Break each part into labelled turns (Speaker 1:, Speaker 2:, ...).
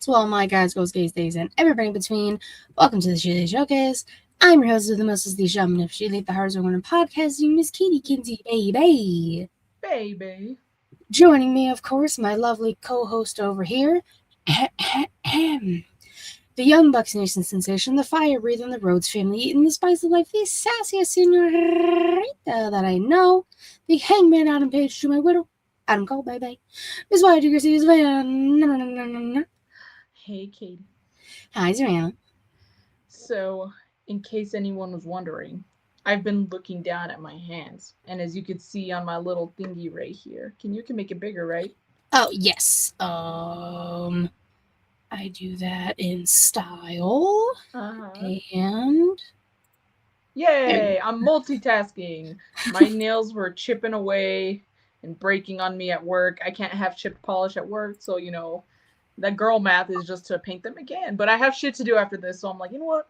Speaker 1: to all my guys, girls, gays, days, and everybody in between. Welcome to the ShElite Showcase. I'm your host of the most of the shaman of ShElite, the hardest one in podcasting, Miss Katie Kinsey, baby.
Speaker 2: Baby.
Speaker 1: Joining me, of course, my lovely co-host over here, the young Bucks Nation sensation, the fire breathing, the Rhodes family eating, the spice of life, the sassiest senorita that I know, the hangman Adam Page to my widow, Adam Cole, baby. Miss White Garcia's van.
Speaker 2: Hey, Katie.
Speaker 1: Hi, Savannah.
Speaker 2: So, in case anyone was wondering, I've been looking down at my hands, and as you can see on my little thingy right here, you can make it bigger, right?
Speaker 1: Oh, yes. I do that in style. And
Speaker 2: yay! I'm multitasking. My nails were chipping away and breaking on me at work. I can't have chipped polish at work, so that girl math is just to paint them again. But I have shit to do after this, so I'm like, you know what?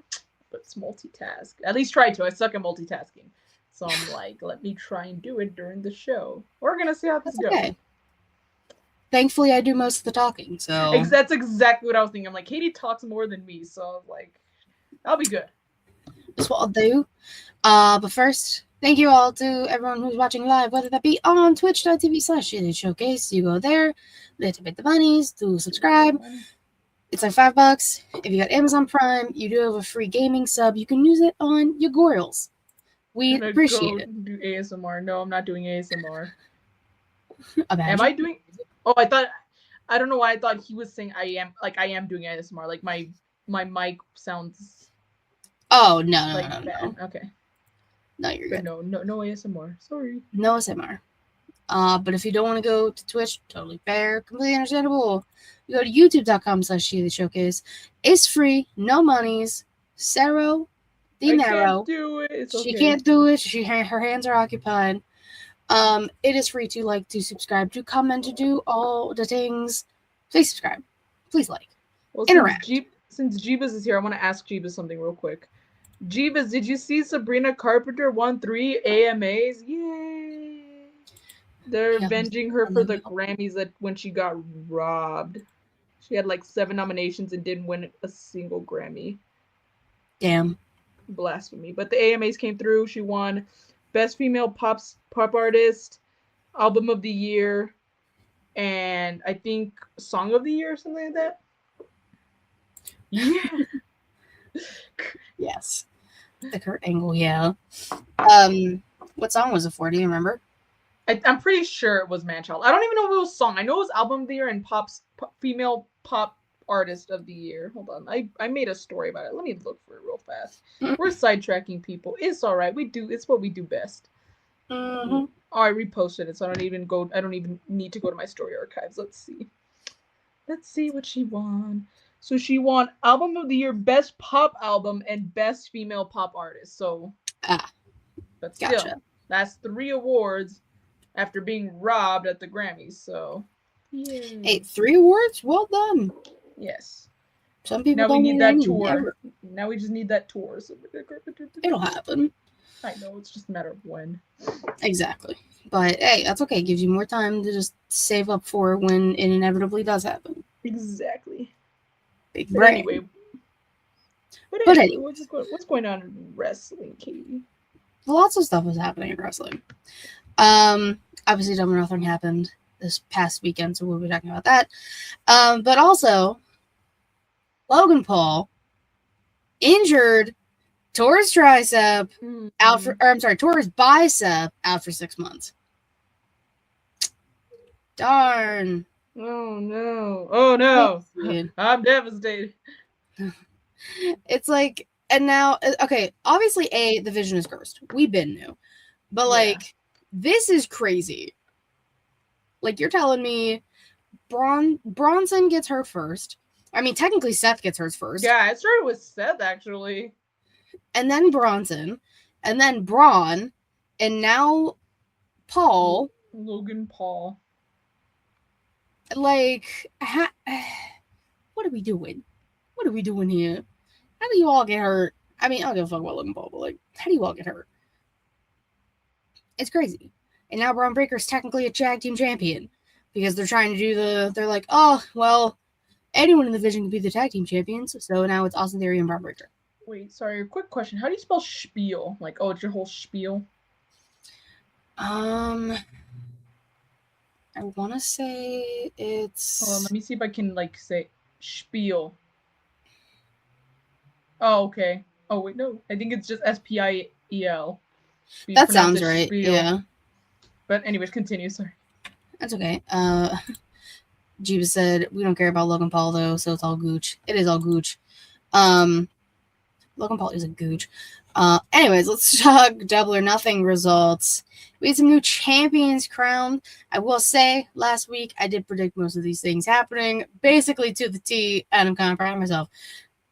Speaker 2: Let's multitask. At least try to. I suck at multitasking. So I'm like, let me try and do it during the show. We're gonna see how this goes. Okay.
Speaker 1: Thankfully, I do most of the talking, so...
Speaker 2: That's exactly what I was thinking. I'm like, Katie talks more than me, so I was like, that'll be good.
Speaker 1: That's what I'll do. But first, thank you all to everyone who's watching live, whether that be on twitch.tv/ShElite Showcase. You go there, little bit the bunnies to subscribe. It's like $5. If you got Amazon Prime, you do have a free gaming sub. You can use it on your girls. We appreciate it.
Speaker 2: Do ASMR. No, I'm not doing ASMR. Am I doing? Oh, I don't know why I thought he was saying I am doing ASMR. Like my mic sounds.
Speaker 1: Oh no.
Speaker 2: Okay.
Speaker 1: No, you're good.
Speaker 2: No ASMR. Sorry.
Speaker 1: No ASMR. But if you don't want to go to Twitch, totally fair, completely understandable. You go to youtube.com/ShElite Showcase. It's free, no monies. Zero dinero.
Speaker 2: Can't do it.
Speaker 1: She can't do it. Her hands are occupied. It is free to subscribe, to comment, to do all the things. Please subscribe. Please like.
Speaker 2: Well,
Speaker 1: interact.
Speaker 2: Since Jeebus is here, I want to ask Jeebus something real quick. Jeebus, did you see Sabrina Carpenter won 3 AMAs? Yay! They're avenging her for the Grammys when she got robbed. She had 7 nominations and didn't win a single Grammy.
Speaker 1: Damn.
Speaker 2: Blasphemy. But the AMAs came through. She won Best Female Pop Artist, Album of the Year, and I think Song of the Year or something like that. Yeah.
Speaker 1: Yes. The Kurt Angle, yeah. What song was it for? Do you remember?
Speaker 2: I'm pretty sure it was Manchild. I don't even know if it was song. I know it was Album of the Year and Female Pop Artist of the Year. Hold on. I made a story about it. Let me look for it real fast. We're sidetracking people. It's all right. It's what we do best.
Speaker 1: Mm-hmm.
Speaker 2: Oh, I reposted it, so I don't even need to go to my story archives. Let's see what she won. So she won Album of the Year, Best Pop Album, and Best Female Pop Artist. So, but still,
Speaker 1: gotcha.
Speaker 2: That's 3 awards after being robbed at the Grammys. So,
Speaker 1: yay. Hey, 3 awards? Well done.
Speaker 2: Yes.
Speaker 1: Some people
Speaker 2: now
Speaker 1: don't
Speaker 2: we need that tour.
Speaker 1: Ever.
Speaker 2: Now we just need that tour. So
Speaker 1: it'll happen.
Speaker 2: I know, it's just a matter of when.
Speaker 1: Exactly. But hey, that's okay. It gives you more time to just save up for when it inevitably does happen.
Speaker 2: Exactly.
Speaker 1: Big
Speaker 2: but
Speaker 1: brain.
Speaker 2: Anyway. What's going on in wrestling, Katie?
Speaker 1: Lots of stuff was happening in wrestling. Obviously Double or Nothing happened this past weekend, so we'll be talking about that. But also, Logan Paul injured, tore his tricep tore his bicep out for 6 months. Darn.
Speaker 2: Oh no. I'm devastated.
Speaker 1: It's like, and now, okay, obviously the vision is cursed. We've been new. But this is crazy. You're telling me Bronson gets hurt first. I mean, technically Seth gets hurt first.
Speaker 2: Yeah, it started with Seth, actually.
Speaker 1: And then Bronson. And then Braun. And now Paul.
Speaker 2: Logan Paul.
Speaker 1: What are we doing? What are we doing here? How do you all get hurt? I mean, I don't give a fuck about Logan Paul, but how do you all get hurt? It's crazy. And now Braun Breaker's technically a tag team champion because they're trying to do they're like, oh, well, Anyone in the division can be the tag team champions, so now it's Austin Theory and Bron Breakker.
Speaker 2: Wait, sorry, quick question. How do you spell spiel? Like, oh, it's your whole spiel?
Speaker 1: I want to say it's...
Speaker 2: Hold on, let me see if I can, like, say spiel. Oh, okay. Oh, wait, no. I think it's just S-P-I-E-L.
Speaker 1: That sounds right, spiel. Yeah.
Speaker 2: But anyways, continue, sorry.
Speaker 1: That's okay. Jeebus said, we don't care about Logan Paul, though, so it's all gooch. It is all gooch. Logan Paul is a gooch. Anyways, let's talk Double or Nothing results. We had some new champions crowned. I will say, last week, I did predict most of these things happening, basically to the T, and I'm kind of proud of myself.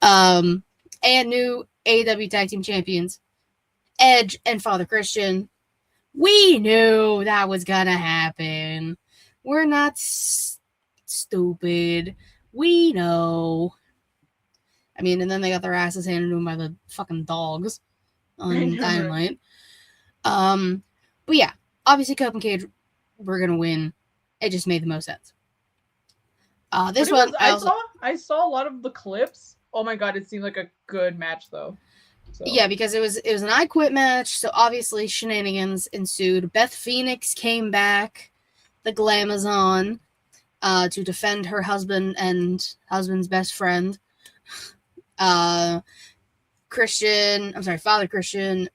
Speaker 1: And new AEW Tag Team Champions, Edge and Father Christian. We knew that was gonna happen. We're not stupid. We know. I mean, and then they got their asses handed to them by the fucking dogs on Dynamite. But yeah, obviously Cope and Cage were gonna win. It just made the most sense. This one,
Speaker 2: I saw a lot of the clips. Oh my god, it seemed like a good match though. So.
Speaker 1: Yeah, because it was an I Quit match, so obviously shenanigans ensued. Beth Phoenix came back, the Glamazon, to defend her husband and husband's best friend. Father Christian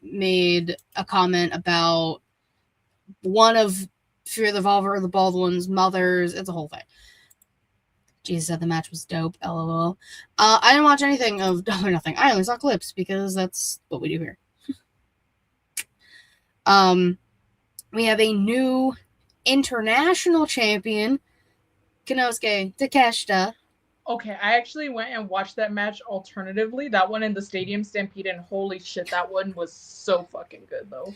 Speaker 1: made a comment about one of Fear the Volver or the Bald One's mothers. It's a whole thing. Jesus said the match was dope. LOL. I didn't watch anything of Double or Nothing. I only saw clips because that's what we do here. We have a new international champion, Konosuke Takeshita.
Speaker 2: Okay, I actually went and watched that match alternatively. That one in the Stadium Stampede, and holy shit, that one was so fucking good, though.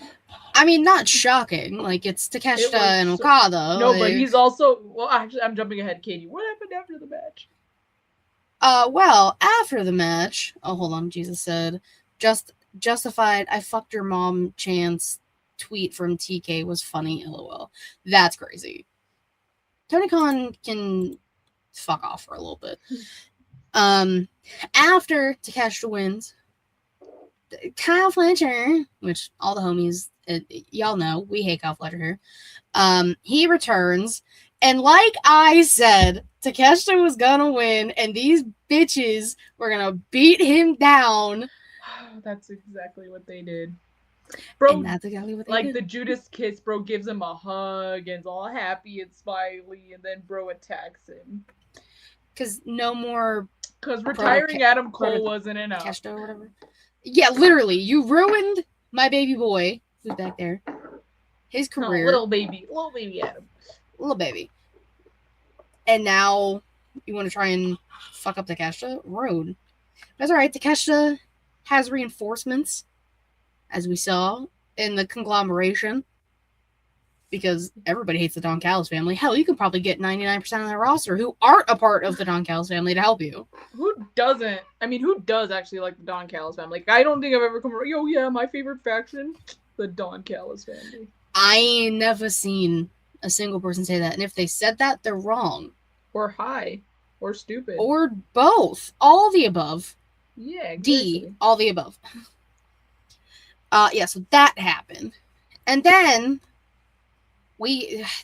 Speaker 1: I mean, not shocking. Like, it's Takeshita and Okada.
Speaker 2: No, but he's also... Well, actually, I'm jumping ahead, Katie. What happened after the match?
Speaker 1: Well, after the match... Oh, hold on. Jesus said, justified, I fucked your mom chance tweet from TK was funny, LOL. That's crazy. Tony Khan can... fuck off for a little bit. After Takeshita wins, Kyle Fletcher, which all the homies, y'all know, we hate Kyle Fletcher here. He returns, and like I said, Takeshita was gonna win, and these bitches were gonna beat him down.
Speaker 2: That's exactly what they did. Bro,
Speaker 1: and that's exactly what they
Speaker 2: like
Speaker 1: did.
Speaker 2: The Judas kiss, bro gives him a hug and is all happy and smiley, and then bro attacks him.
Speaker 1: Because no more...
Speaker 2: Because retiring Adam Cole wasn't enough.
Speaker 1: Takeshita or whatever. Yeah, literally. You ruined my baby boy, who's back there. His career.
Speaker 2: Little baby Adam.
Speaker 1: Little baby. And now you want to try and fuck up Takeshita? Rude. That's alright. Takeshita has reinforcements, as we saw in the conglomeration. Because everybody hates the Don Callis family. Hell, you can probably get 99% of their roster who aren't a part of the Don Callis family to help you.
Speaker 2: Who doesn't? I mean, who does actually like the Don Callis family? Like, I don't think I've ever come around. Oh yeah, my favorite faction, the Don Callis family.
Speaker 1: I ain't never seen a single person say that. And if they said that, they're wrong.
Speaker 2: Or high. Or stupid.
Speaker 1: Or both. All the above.
Speaker 2: Yeah, exactly.
Speaker 1: D, all the above. Yeah, so that happened. And then...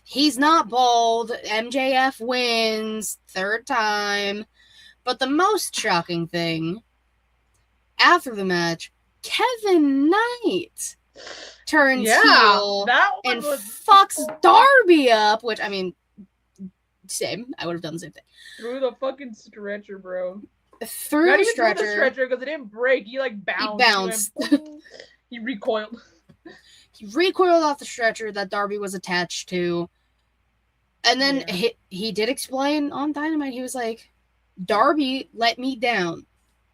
Speaker 1: he's not bold. MJF wins, third time. But the most shocking thing, after the match, Kevin Knight turns heel and fucks Darby up, which, I mean, same. I would have done the same thing.
Speaker 2: Through the fucking stretcher, bro.
Speaker 1: Through the stretcher.
Speaker 2: Through the stretcher, because it didn't break. He, like, bounced. He recoiled. He
Speaker 1: recoiled off the stretcher that Darby was attached to. And then he did explain on Dynamite. He was like, Darby let me down.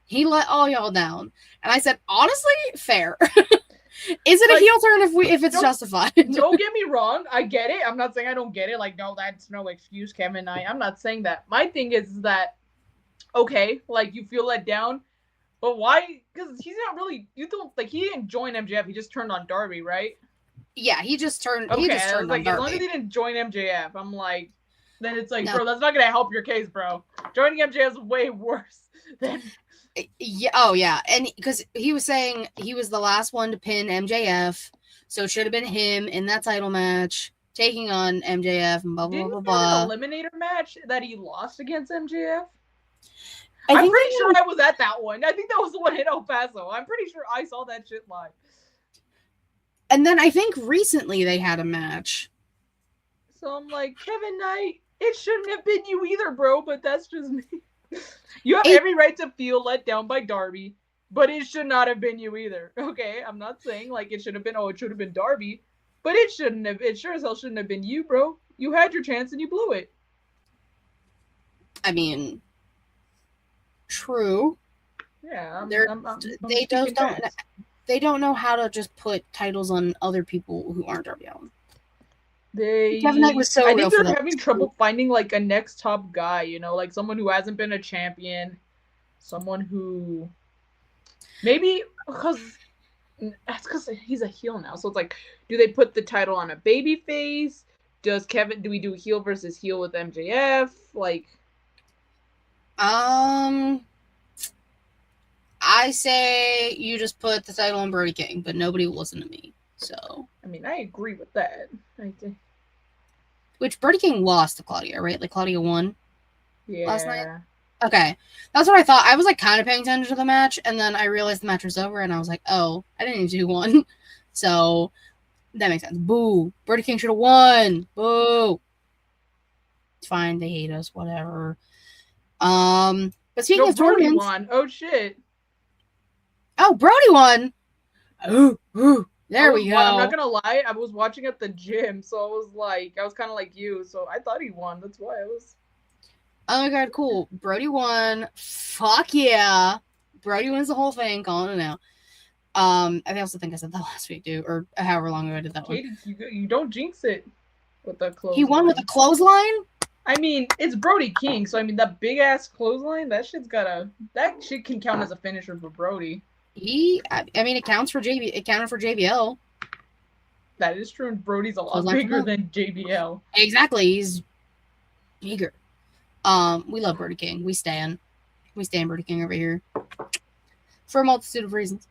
Speaker 1: He let all y'all down. And I said, honestly, fair. Is it a heel turn if it's justified?
Speaker 2: Don't get me wrong. I get it. I'm not saying I don't get it. Like, no, that's no excuse, Kevin Knight. I'm not saying that. My thing is that, okay, like, you feel let down. But why? Because he's not really. You don't like. He didn't join MJF. He just turned on Darby, right?
Speaker 1: Yeah, he just turned.
Speaker 2: Okay,
Speaker 1: he just turned
Speaker 2: like,
Speaker 1: on Darby.
Speaker 2: As long as he didn't join MJF, I'm like, then it's like,
Speaker 1: No.
Speaker 2: bro, that's not gonna help your case, bro. Joining MJF is way worse than.
Speaker 1: Yeah. Oh yeah, and because he was saying he was the last one to pin MJF, so it should have been him in that title match taking on MJF and blah blah
Speaker 2: Didn't
Speaker 1: blah
Speaker 2: he have
Speaker 1: blah.
Speaker 2: an eliminator match that he lost against MJF?
Speaker 1: I
Speaker 2: I'm
Speaker 1: think
Speaker 2: pretty sure I was at that one. I think that was the one in El Paso. I'm pretty sure I saw that shit live.
Speaker 1: And then I think recently they had a match.
Speaker 2: So I'm like, Kevin Knight, it shouldn't have been you either, bro, but that's just me. You have every right to feel let down by Darby, but it should not have been you either. Okay, I'm not saying like it should have been, it should have been Darby, but it shouldn't have, it sure as hell shouldn't have been you, bro. You had your chance and you blew it.
Speaker 1: I mean, true.
Speaker 2: Yeah,
Speaker 1: they don't know how to just put titles on other people who aren't Darby Allin. Kevin Knight was so
Speaker 2: I
Speaker 1: real
Speaker 2: think
Speaker 1: for
Speaker 2: they're
Speaker 1: that.
Speaker 2: having trouble finding like a next top guy, you know, like someone who hasn't been a champion, someone who maybe that's because he's a heel now. So it's like, do they put the title on a baby face? Do we do heel versus heel with MJF? Like,
Speaker 1: I say you just put the title on Brody King, but nobody will listen to me. So
Speaker 2: I mean, I agree with that.
Speaker 1: Which Brody King lost to Claudia, right? Like Claudia won last night.
Speaker 2: Yeah.
Speaker 1: Okay, that's what I thought. I was like kind of paying attention to the match, and then I realized the match was over, and I was like, oh, I didn't even do one. So that makes sense. Boo. Brody King should have won. Boo. It's fine. They hate us. Whatever. But speaking of
Speaker 2: Brody
Speaker 1: tournaments,
Speaker 2: won. Oh shit.
Speaker 1: Oh, Brody won. Ooh. There we go.
Speaker 2: I'm not gonna lie. I was watching at the gym, so I was kind of like you. So I thought he won. That's why I was.
Speaker 1: Oh my god, cool. Brody won. Fuck yeah. Brody wins the whole thing. Calling it now. I also think I said that last week, too, or however long ago I did that
Speaker 2: Katie,
Speaker 1: one.
Speaker 2: You don't jinx it with the clothesline.
Speaker 1: He won with a clothesline?
Speaker 2: I mean, it's Brody King, so I mean that big ass clothesline, that shit can count as a finisher for Brody.
Speaker 1: I mean, it counted for JBL.
Speaker 2: That is true, and Brody's a lot bigger than JBL.
Speaker 1: Exactly, he's bigger. We love Brody King. We stand Brody King over here for a multitude of reasons.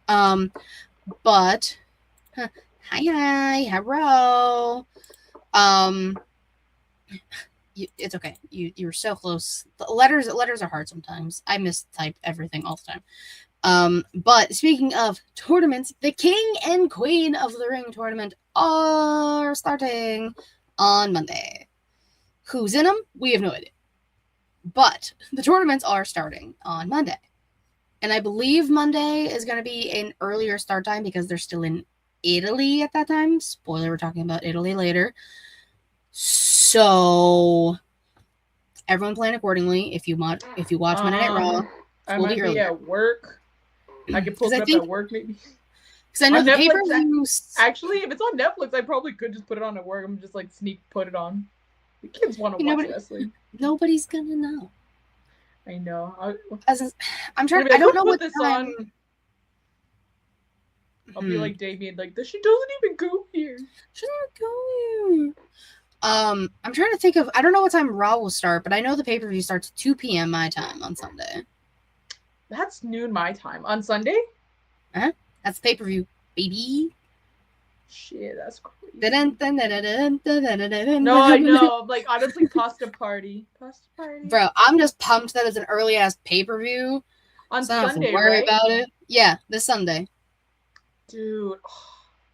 Speaker 1: But hi, hello. It's okay. You were so close. The letters are hard sometimes. I mistype everything all the time. But speaking of tournaments, the King and Queen of the Ring tournament are starting on Monday. Who's in them? We have no idea. But the tournaments are starting on Monday. And I believe Monday is going to be an earlier start time because they're still in Italy at that time. Spoiler, we're talking about Italy later. So everyone plan accordingly. If you watch Monday Night Raw,
Speaker 2: I might be at work. I could pull it up at work maybe.
Speaker 1: Because I know the pay-per-view.
Speaker 2: Actually, if it's on Netflix, I probably could just put it on at work. I'm just like sneak put it on. The kids want to watch wrestling.
Speaker 1: Nobody's gonna know.
Speaker 2: I know.
Speaker 1: I'm trying. I don't know what
Speaker 2: this on. I'll be like Damien, like she doesn't even go here.
Speaker 1: She doesn't go here. I'm trying to think of. I don't know what time Raw will start, but I know the pay-per-view starts at 2 p.m. my time on Sunday.
Speaker 2: That's noon my time on Sunday.
Speaker 1: That's pay-per-view, baby.
Speaker 2: Shit, that's crazy.
Speaker 1: No,
Speaker 2: I know. Like, honestly, pasta party.
Speaker 1: Bro, I'm just pumped that it's an early ass pay-per-view.
Speaker 2: On Sunday, I don't have to
Speaker 1: worry about it. Yeah, this Sunday.
Speaker 2: Dude,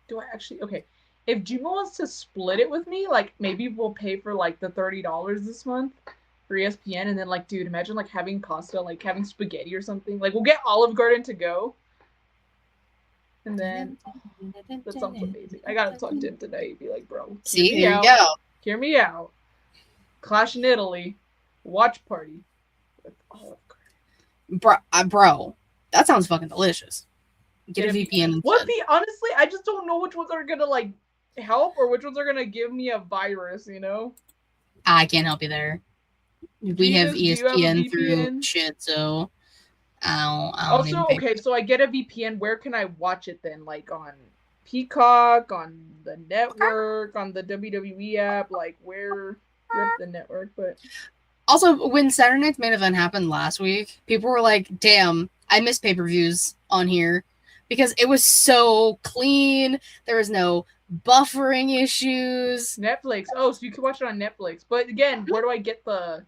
Speaker 2: do I actually? Okay, if Jimo wants to split it with me, like maybe we'll pay for like the $30 this month for ESPN, and then like, dude, imagine like having pasta, like having spaghetti or something. Like, we'll get Olive Garden to go. And then that sounds amazing. I gotta talk to him tonight. Be like, bro,
Speaker 1: see, here you go.
Speaker 2: Hear me out. Clash in Italy, watch party.
Speaker 1: Bro, that sounds fucking delicious. Get a VPN.
Speaker 2: Honestly, I just don't know which ones are gonna like help or which ones are gonna give me a virus. You know.
Speaker 1: I can't help you there. We have ESPN through shit, so.
Speaker 2: Also, okay, so I get a VPN. Where can I watch it then? Like on Peacock, on the network, on the WWE app? Like where? Rip the network, but
Speaker 1: Also, when Saturday Night's Main Event happened last week, people were like, damn, I miss pay-per-views on here. Because it was so clean. There was no buffering issues.
Speaker 2: Netflix. Oh, so you can watch it on Netflix. But again, where do I get the...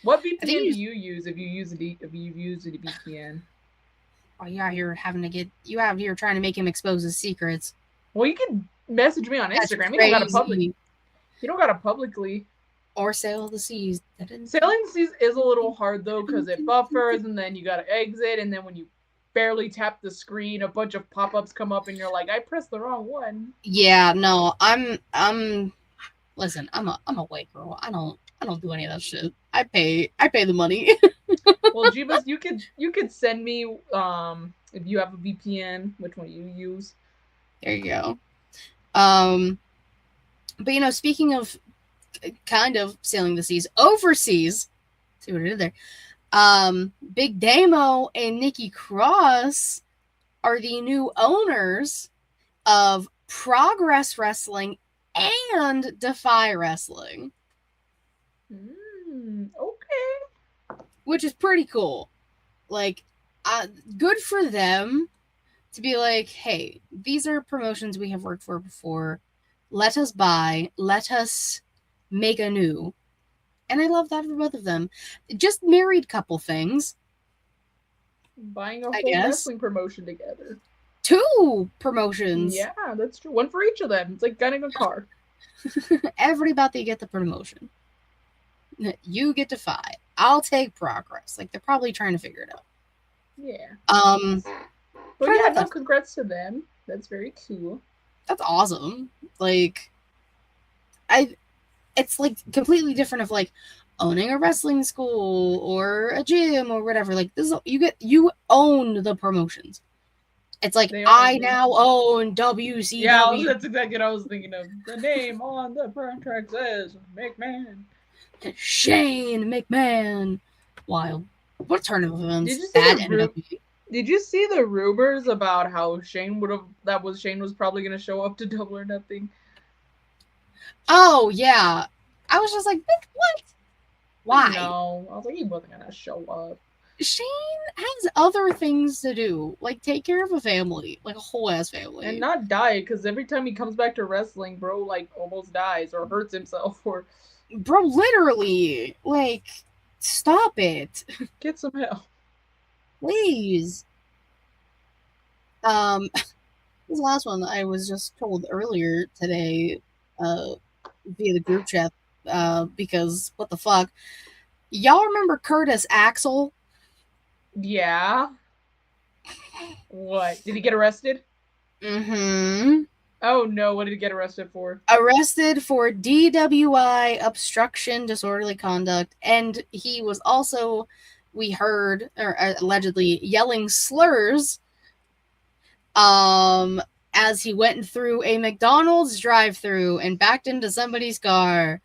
Speaker 2: What VPN do you use if you use a VPN?
Speaker 1: Oh, you out here you out here trying to make him expose his secrets.
Speaker 2: Well, you can message me on Instagram. You don't gotta publicly.
Speaker 1: Or sail the seas.
Speaker 2: Sailing the seas is a little hard though, because it buffers and then you gotta exit, and then when you barely tap the screen, a bunch of pop-ups come up and you're like, I pressed the wrong one.
Speaker 1: Yeah, no, listen, I'm a white girl. I don't do any of that shit. I pay the money.
Speaker 2: Well, Jeebus, you could send me if you have a VPN, which one you use.
Speaker 1: There you go. But speaking of kind of sailing the seas overseas, see what I did there. Big Damo and Nikki Cross are the new owners of Progress Wrestling and DEFY Wrestling.
Speaker 2: Okay.
Speaker 1: Which is pretty cool. Like, good for them to be like, hey, these are promotions we have worked for before. Let us buy. Let us make anew. And I love that for both of them. Just married couple things.
Speaker 2: Buying a whole wrestling promotion together.
Speaker 1: 2 promotions.
Speaker 2: Yeah, that's true. One for each of them. It's like getting a car.
Speaker 1: Everybody get the promotion. You get DEFY. I'll take Progress. Like, they're probably trying to figure it out.
Speaker 2: Yeah. But yeah, no, congrats to them. That's very cool.
Speaker 1: That's awesome. Like, it's like completely different of like owning a wrestling school or a gym or whatever. Like, this is, you own the promotions. It's like, I now own WCW.
Speaker 2: Yeah, that's exactly what I was thinking of. The name on the contract says McMahon.
Speaker 1: Shane McMahon. Wild. What a turn of events.
Speaker 2: Did you see the rumors about how Shane was probably going to show up to Double or Nothing?
Speaker 1: Oh, yeah. I was just like, what? Why?
Speaker 2: No. I was like, he wasn't going to show up.
Speaker 1: Shane has other things to do. Like, take care of a family. Like, a whole-ass family.
Speaker 2: And not die, because every time he comes back to wrestling, bro, like, almost dies or hurts himself or...
Speaker 1: Bro, literally. Like, stop it.
Speaker 2: Get some help.
Speaker 1: Please. This last one I was just told earlier today, via the group chat, because what the fuck? Y'all remember Curtis Axel?
Speaker 2: Yeah. What? Did he get arrested?
Speaker 1: Mm-hmm.
Speaker 2: Oh no, what did he get arrested for?
Speaker 1: Arrested for DWI, obstruction, disorderly conduct, and he was also, we heard, or allegedly, yelling slurs as he went through a McDonald's drive-thru and backed into somebody's car.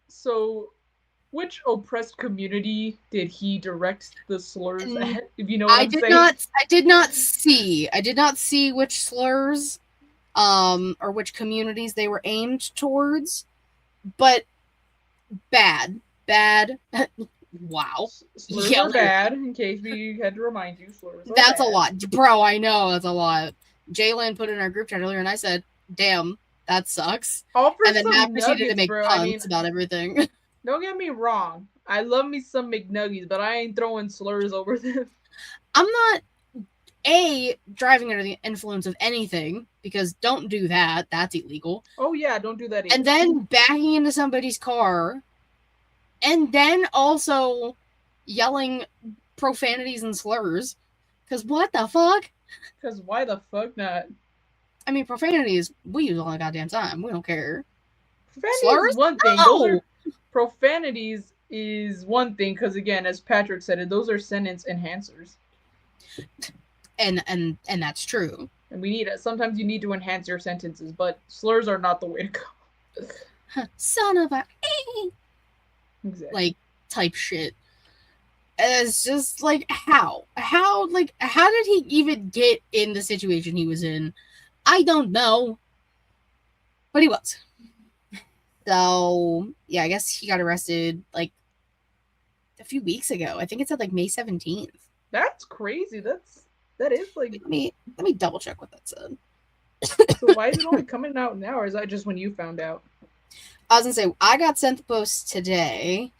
Speaker 2: So which oppressed community did he direct the slurs at? If you know what I'm saying?
Speaker 1: I did not see which slurs or which communities they were aimed towards, but bad. Wow.
Speaker 2: Slurs are bad, in case we had to remind you. Slurs are
Speaker 1: That's
Speaker 2: bad.
Speaker 1: a lot. Bro, I know that's a lot. Jalen put in our group chat earlier and I said, damn, that sucks. And then Matt proceeded to make puns about everything.
Speaker 2: Don't get me wrong. I love me some McNuggies, but I ain't throwing slurs over them.
Speaker 1: I'm not, driving under the influence of anything, because don't do that. That's illegal.
Speaker 2: Oh, yeah, don't do that either.
Speaker 1: And then backing into somebody's car, and then also yelling profanities and slurs. Because what the fuck?
Speaker 2: Because why the fuck not?
Speaker 1: I mean, profanities, we use all the goddamn time. We don't care.
Speaker 2: Profanities
Speaker 1: slurs?
Speaker 2: Is one thing.
Speaker 1: No.
Speaker 2: Profanities is one thing, because again, as Patrick said, those are sentence enhancers.
Speaker 1: And that's true.
Speaker 2: And sometimes you need to enhance your sentences, but slurs are not the way to go.
Speaker 1: Son of a
Speaker 2: exactly.
Speaker 1: Like type shit. It's just like how did he even get in the situation he was in? I don't know. But he was. So, yeah, I guess he got arrested, like, a few weeks ago. I think it said, like, May 17th.
Speaker 2: That's crazy. That is like.
Speaker 1: Let me double check what that said.
Speaker 2: So why is it only coming out now, or is that just when you found out?
Speaker 1: I was gonna say, I got sent the post today.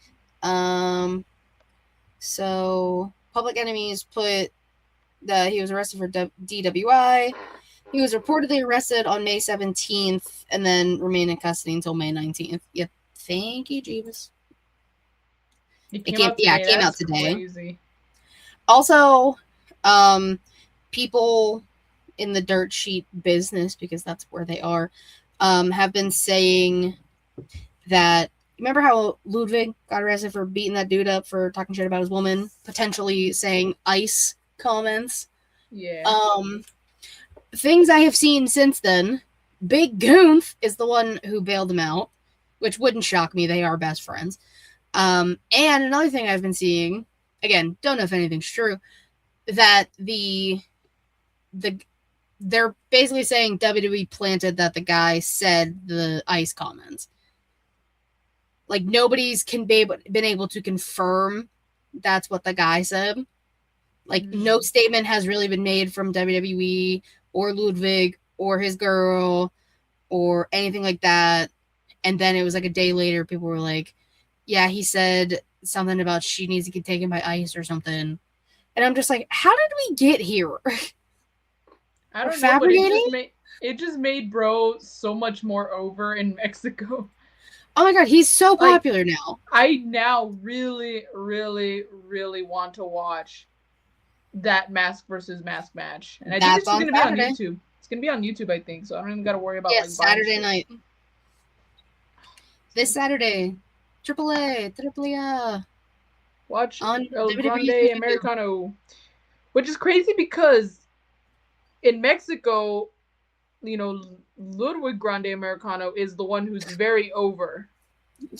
Speaker 1: So Public Enemies put that he was arrested for DWI. He was reportedly arrested on May 17th and then remained in custody until May 19th. Yeah, thank you, Jeebus.
Speaker 2: It came out today. Crazy.
Speaker 1: Also, people in the dirt sheet business, because that's where they are, have been saying that, remember how Ludwig got arrested for beating that dude up for talking shit about his woman, potentially saying ice comments?
Speaker 2: Yeah.
Speaker 1: Things I have seen since then, Big Goomph is the one who bailed him out, which wouldn't shock me. They are best friends. And another thing I've been seeing, again, don't know if anything's true, that they're basically saying WWE planted that the guy said the ice comments. Like, nobody's been able to confirm that's what the guy said. Like, no statement has really been made from WWE or Ludwig or his girl or anything like that. And then it was like a day later, people were like, yeah, he said something about she needs to get taken by ice or something. And I'm just like, how did we get here?
Speaker 2: I don't know, but it just made bro so much more over in Mexico.
Speaker 1: Oh my god, he's so popular now.
Speaker 2: I now really, really, really want to watch that mask versus mask match. And I think it's going to be on YouTube. It's going to be on YouTube, I think. So I don't even got to worry about
Speaker 1: Saturday night. This Saturday. AAA.
Speaker 2: Watch on El Grande Americano. Which is crazy because in Mexico, you know, Ludwig Grande Americano is the one who's very over.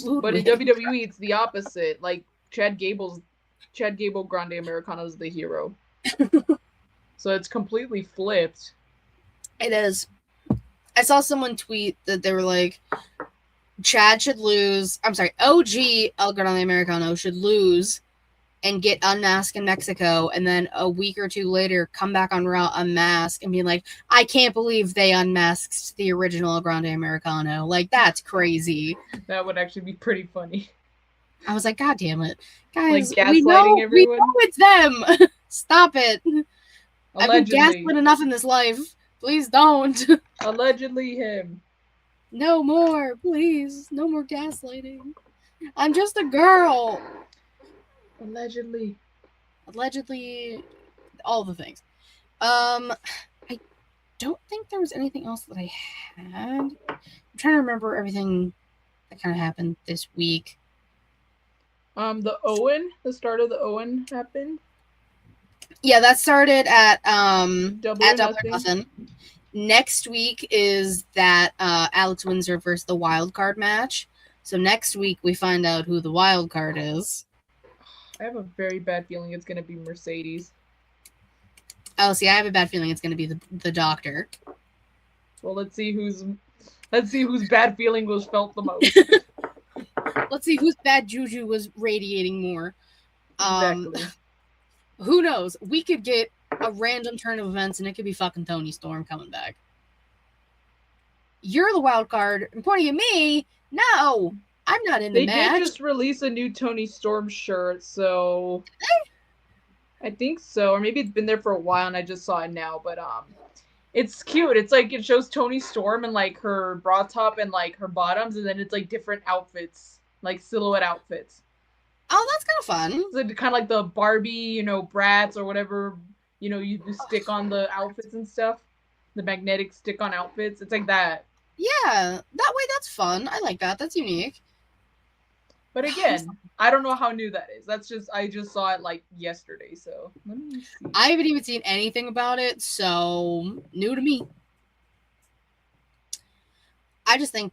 Speaker 2: But in WWE, it's the opposite. Like, Chad Gable Grande Americano is the hero. So it's completely flipped.
Speaker 1: It is. I saw someone tweet that they were like, Chad should lose. I'm sorry, OG El Grande Americano should lose and get unmasked in Mexico, and then a week or two later come back on Raw unmasked and be like, I can't believe they unmasked the original El Grande Americano. Like, that's crazy.
Speaker 2: That would actually be pretty funny.
Speaker 1: I was like, God damn it. Guys,
Speaker 2: like gaslighting everyone.
Speaker 1: We know it's them. Stop it.
Speaker 2: Allegedly.
Speaker 1: I've been gaslit enough in this life. Please don't.
Speaker 2: Allegedly him.
Speaker 1: No more, please. No more gaslighting. I'm just a girl.
Speaker 2: Allegedly,
Speaker 1: all the things. I don't think there was anything else that I had. I'm trying to remember everything that kind of happened this week.
Speaker 2: The start of the Owen happened.
Speaker 1: Yeah, that started at
Speaker 2: Double or
Speaker 1: Nothing. Next week is that Alex Windsor versus the wild card match. So next week we find out who the wild card is.
Speaker 2: I have a very bad feeling it's going to be Mercedes.
Speaker 1: Oh, see, I have a bad feeling it's going to be the Doctor.
Speaker 2: Well, let's see whose bad feeling was felt the most.
Speaker 1: Let's see whose bad juju was radiating more.
Speaker 2: Exactly.
Speaker 1: Who knows? We could get a random turn of events, and it could be fucking Toni Storm coming back. You're the wild card. And pointing at me? No, I'm not in the match.
Speaker 2: They did just release a new Toni Storm shirt, so I think so, or maybe it's been there for a while and I just saw it now. But it's cute. It's like it shows Toni Storm and like her bra top and like her bottoms, and then it's like different outfits, like silhouette outfits.
Speaker 1: Oh, that's kind of fun.
Speaker 2: It's like, kind of like the Barbie, Bratz or whatever. You stick on the outfits and stuff. The magnetic stick-on outfits. It's like that.
Speaker 1: Yeah, that way that's fun. I like that. That's unique.
Speaker 2: But again, I don't know how new that is. I just saw it like yesterday, so let me see.
Speaker 1: I haven't even seen anything about it, so new to me. I just think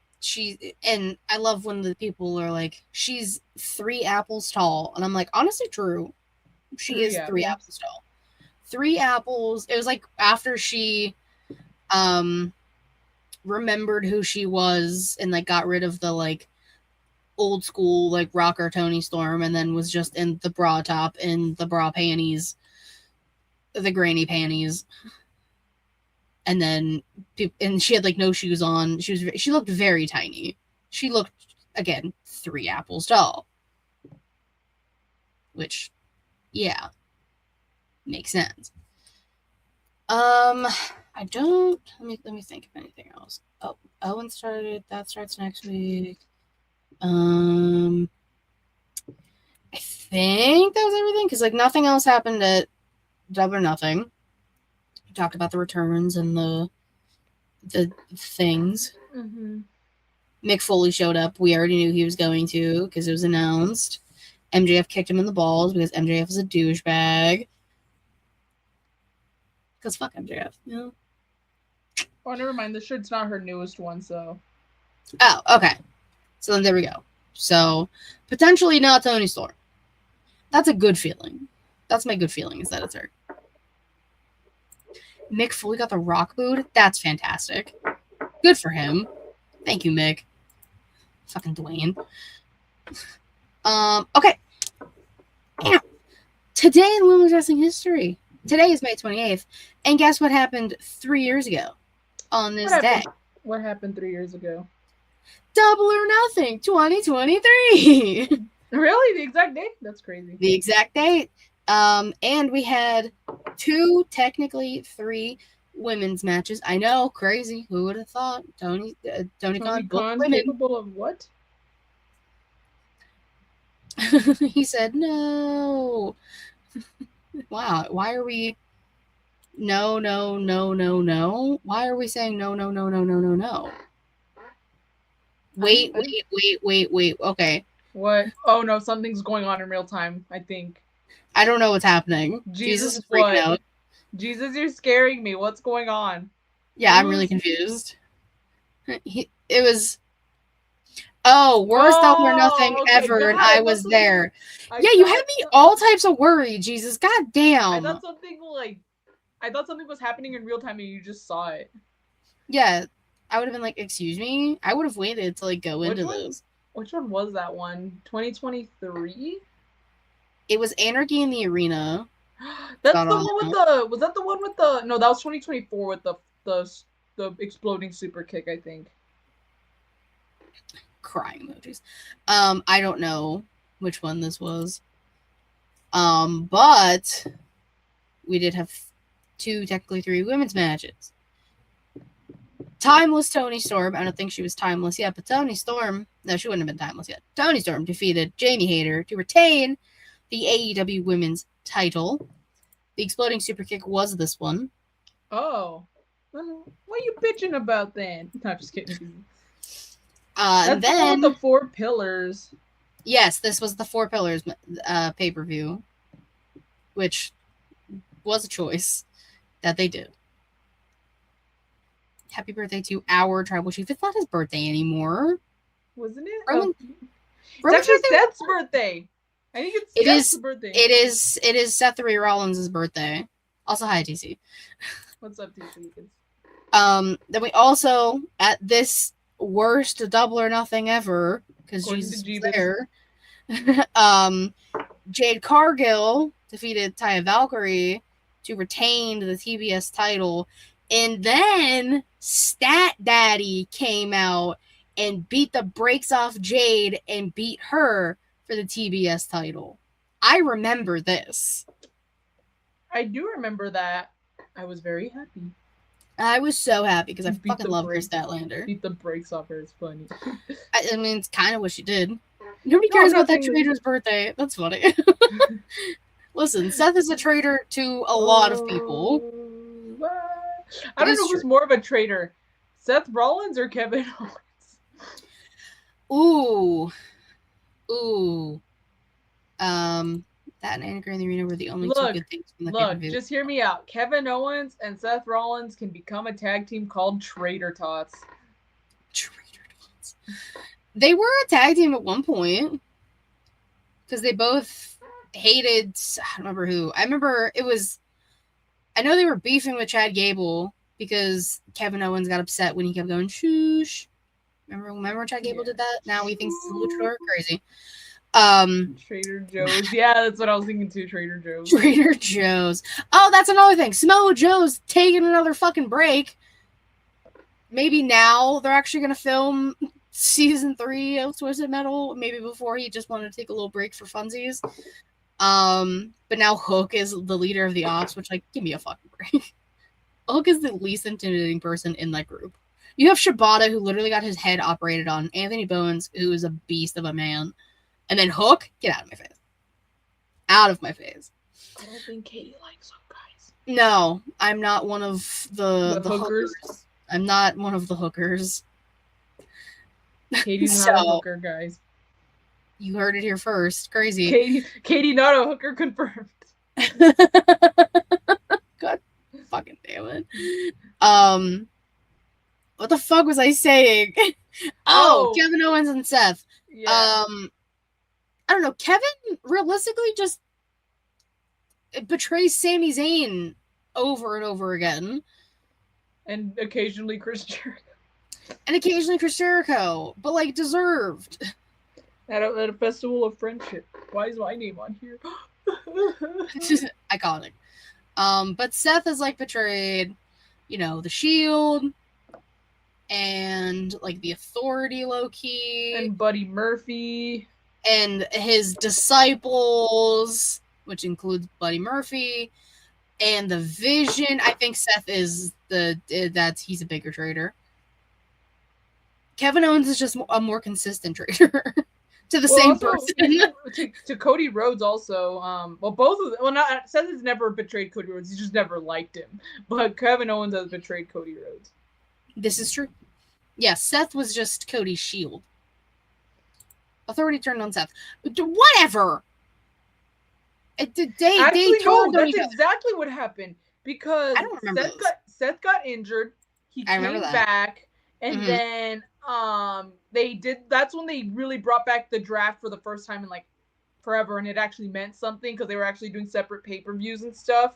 Speaker 1: and I love when the people are like, she's 3 apples tall. And I'm like, honestly, true. She is 3 apples tall. 3 apples. It was like after she remembered who she was and, like, got rid of the, like, old school, like, rocker Toni Storm, and then was just in the bra top and the bra panties, the granny panties. And then, and she had, like, no shoes on. She looked very tiny. She looked, again, 3 apples tall. Which, yeah, makes sense. I don't, let me think of anything else. Oh, Owen started, that starts next week. I think that was everything, because, like, nothing else happened at Double or Nothing. We talked about the returns and the things.
Speaker 2: Mm-hmm.
Speaker 1: Mick Foley showed up. We already knew he was going to, because it was announced. MJF kicked him in the balls, because MJF is a douchebag. Because fuck MJF, you know?
Speaker 2: Oh, never mind. The shirt's not her newest one, so.
Speaker 1: Oh, okay. So then there we go. So, potentially not Toni Storm. That's a good feeling. That's my good feeling, is that it's her. Mick Foley got the rock boot. That's fantastic. Good for him. Thank you, Mick. Fucking Dwayne. Okay. Yeah. Today in women's wrestling history. Today is May 28th. And guess what happened 3 years ago on this day?
Speaker 2: What happened 3 years ago?
Speaker 1: Double or Nothing 2023.
Speaker 2: Really? The exact date? That's crazy.
Speaker 1: The exact date. And we had 2, technically 3 women's matches. I know, crazy. Who would have thought? Tony Khan booked women.
Speaker 2: Capable of what?
Speaker 1: He said no. Wow. Why are we? No. Why are we saying no? Wait. Okay.
Speaker 2: What? Oh no, something's going on in real time, I think.
Speaker 1: I don't know what's happening. Jesus is freaking out.
Speaker 2: Jesus, you're scaring me. What's going on?
Speaker 1: Yeah, I'm really confused. It was... Oh, worst Double or Nothing ever, God, and I was there. Yeah, you had me all types of worried, Jesus. God damn.
Speaker 2: I thought something was happening in real time and you just saw it.
Speaker 1: Yeah, I would have been like, excuse me? I would have waited to, like, go into those.
Speaker 2: Which one was that one? 2023?
Speaker 1: It was Anarchy in the Arena.
Speaker 2: That's the one with the... Was that the one with the... No, that was 2024 with the exploding super kick, I think.
Speaker 1: Crying emojis. I don't know which one this was. But we did have 2, technically 3 women's matches. Timeless Toni Storm. I don't think she was timeless yet, but Toni Storm... No, she wouldn't have been timeless yet. Toni Storm defeated Jamie Hayter to retain the AEW Women's title. The exploding super kick was this one.
Speaker 2: Oh. What are you bitching about then? No, just kidding.
Speaker 1: That's
Speaker 2: then... the one with the 4 pillars.
Speaker 1: Yes, this was the 4 pillars pay-per-view. Which was a choice that they did. Happy birthday to our tribal chief. It's not his birthday anymore.
Speaker 2: Wasn't it?
Speaker 1: It's
Speaker 2: actually Seth's birthday. I think it's Seth's birthday.
Speaker 1: It is Seth Rollins' birthday. Also, hi, TC.
Speaker 2: What's up, TC?
Speaker 1: Then we also, at this worst Double or Nothing ever, because Jesus was there, Jade Cargill defeated Taya Valkyrie to retain the TBS title. And then Stat Daddy came out and beat the brakes off Jade and beat her for the TBS title. I remember this.
Speaker 2: I do remember that. I was very happy.
Speaker 1: I was so happy because I fucking love Chris Statlander.
Speaker 2: Beat the brakes off her. It's funny.
Speaker 1: I mean, it's kind of what she did. Nobody cares about that traitor's birthday. That's funny. Listen, Seth is a traitor to a lot of people.
Speaker 2: I don't know who's more of a traitor, Seth Rollins or Kevin Owens.
Speaker 1: Ooh. That and Anarchy in the Arena were the only 2 good things from the pay-per-view.
Speaker 2: Just hear me out. Kevin Owens and Seth Rollins can become a tag team called Traitor Tots.
Speaker 1: Traitor Tots. They were a tag team at one point. Because they both hated... I don't remember who. I know they were beefing with Chad Gable because Kevin Owens got upset when he kept going, shoosh. Remember when Chad Gable did that? Now he thinks it's a luchador? Crazy.
Speaker 2: Trader Joe's. Yeah, that's what I was thinking too. Trader Joe's.
Speaker 1: Trader Joe's. Oh, that's another thing. Samoa Joe's taking another fucking break. Maybe now they're actually going to film season 3 of Twisted Metal. Maybe before he just wanted to take a little break for funsies. But now Hook is the leader of the Ops, which, like, give me a fucking break. Hook is the least intimidating person in that group. You have Shibata, who literally got his head operated on. Anthony Bowens, who is a beast of a man. And then Hook, get out of my face. Out of my face.
Speaker 2: I don't think Katie likes Hook, guys.
Speaker 1: No, I'm not one of the
Speaker 2: hookers.
Speaker 1: I'm not one of the hookers.
Speaker 2: Katie's not a hooker, guys.
Speaker 1: You heard it here first. Crazy.
Speaker 2: Katie not a hooker confirmed.
Speaker 1: God fucking damn it. What the fuck was I saying? Oh, Kevin Owens and Seth.
Speaker 2: Yeah.
Speaker 1: I don't know. Kevin realistically just betrays Sami Zayn over and over again.
Speaker 2: And occasionally Chris
Speaker 1: Jericho. But, like, deserved.
Speaker 2: At a festival of friendship. Why is my name on here?
Speaker 1: Iconic. But Seth is, like, betrayed, the Shield and, like, the Authority low-key.
Speaker 2: And Buddy Murphy.
Speaker 1: And his disciples, which includes Buddy Murphy. And the Vision. I think Seth is he's a bigger traitor. Kevin Owens is just a more consistent traitor. To the same person.
Speaker 2: To Cody Rhodes also. Both of them. Well, not Seth has never betrayed Cody Rhodes. He just never liked him. But Kevin Owens has betrayed Cody Rhodes.
Speaker 1: This is true. Yeah, Seth was just Cody's shield. Authority turned on Seth. Whatever. They turned on each other.
Speaker 2: Exactly what happened. Because
Speaker 1: I don't remember
Speaker 2: Seth got injured. He came back. And then that's when they really brought back the draft for the first time in like forever, and it actually meant something because they were actually doing separate pay-per-views and stuff.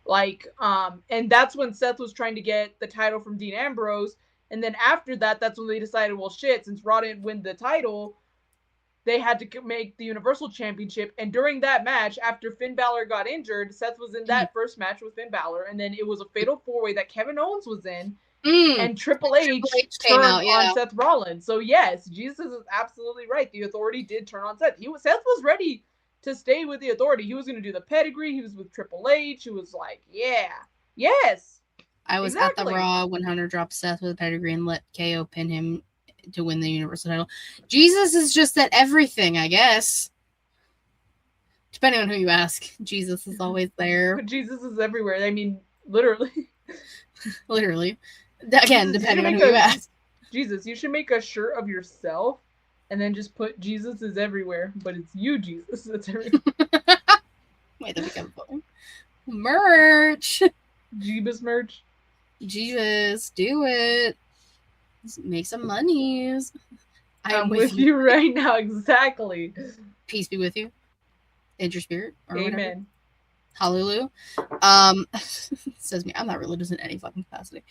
Speaker 2: Like, and that's when Seth was trying to get the title from Dean Ambrose, and then after that, that's when they decided, well, shit, since Raw didn't win the title, they had to make the Universal Championship. And during that match, after Finn Balor got injured, Seth was in that first match with Finn Balor, and then it was a fatal 4-way that Kevin Owens was in. And Triple H turned on Seth Rollins. So yes, Jesus is absolutely right. The Authority did turn on Seth. Seth was ready to stay with the Authority. He was going to do the pedigree. He was with Triple H. He was like, yes.
Speaker 1: I was at the Raw when Hunter dropped Seth with a pedigree and let KO pin him to win the Universal title. Jesus is just at everything, I guess. Depending on who you ask, Jesus is always there.
Speaker 2: But Jesus is everywhere. I mean, literally.
Speaker 1: Literally. Again, depending on who you ask.
Speaker 2: Jesus, you should make a shirt of yourself and then just put Jesus is everywhere, but it's you, Jesus. That's everywhere.
Speaker 1: Wait, that became fun. Merch.
Speaker 2: Jeebus merch.
Speaker 1: Jesus, do it. Make some monies.
Speaker 2: I'm with you right now, exactly.
Speaker 1: Peace be with you. In your spirit. Or
Speaker 2: amen.
Speaker 1: Hallelujah. Says me, I'm not religious in any fucking capacity.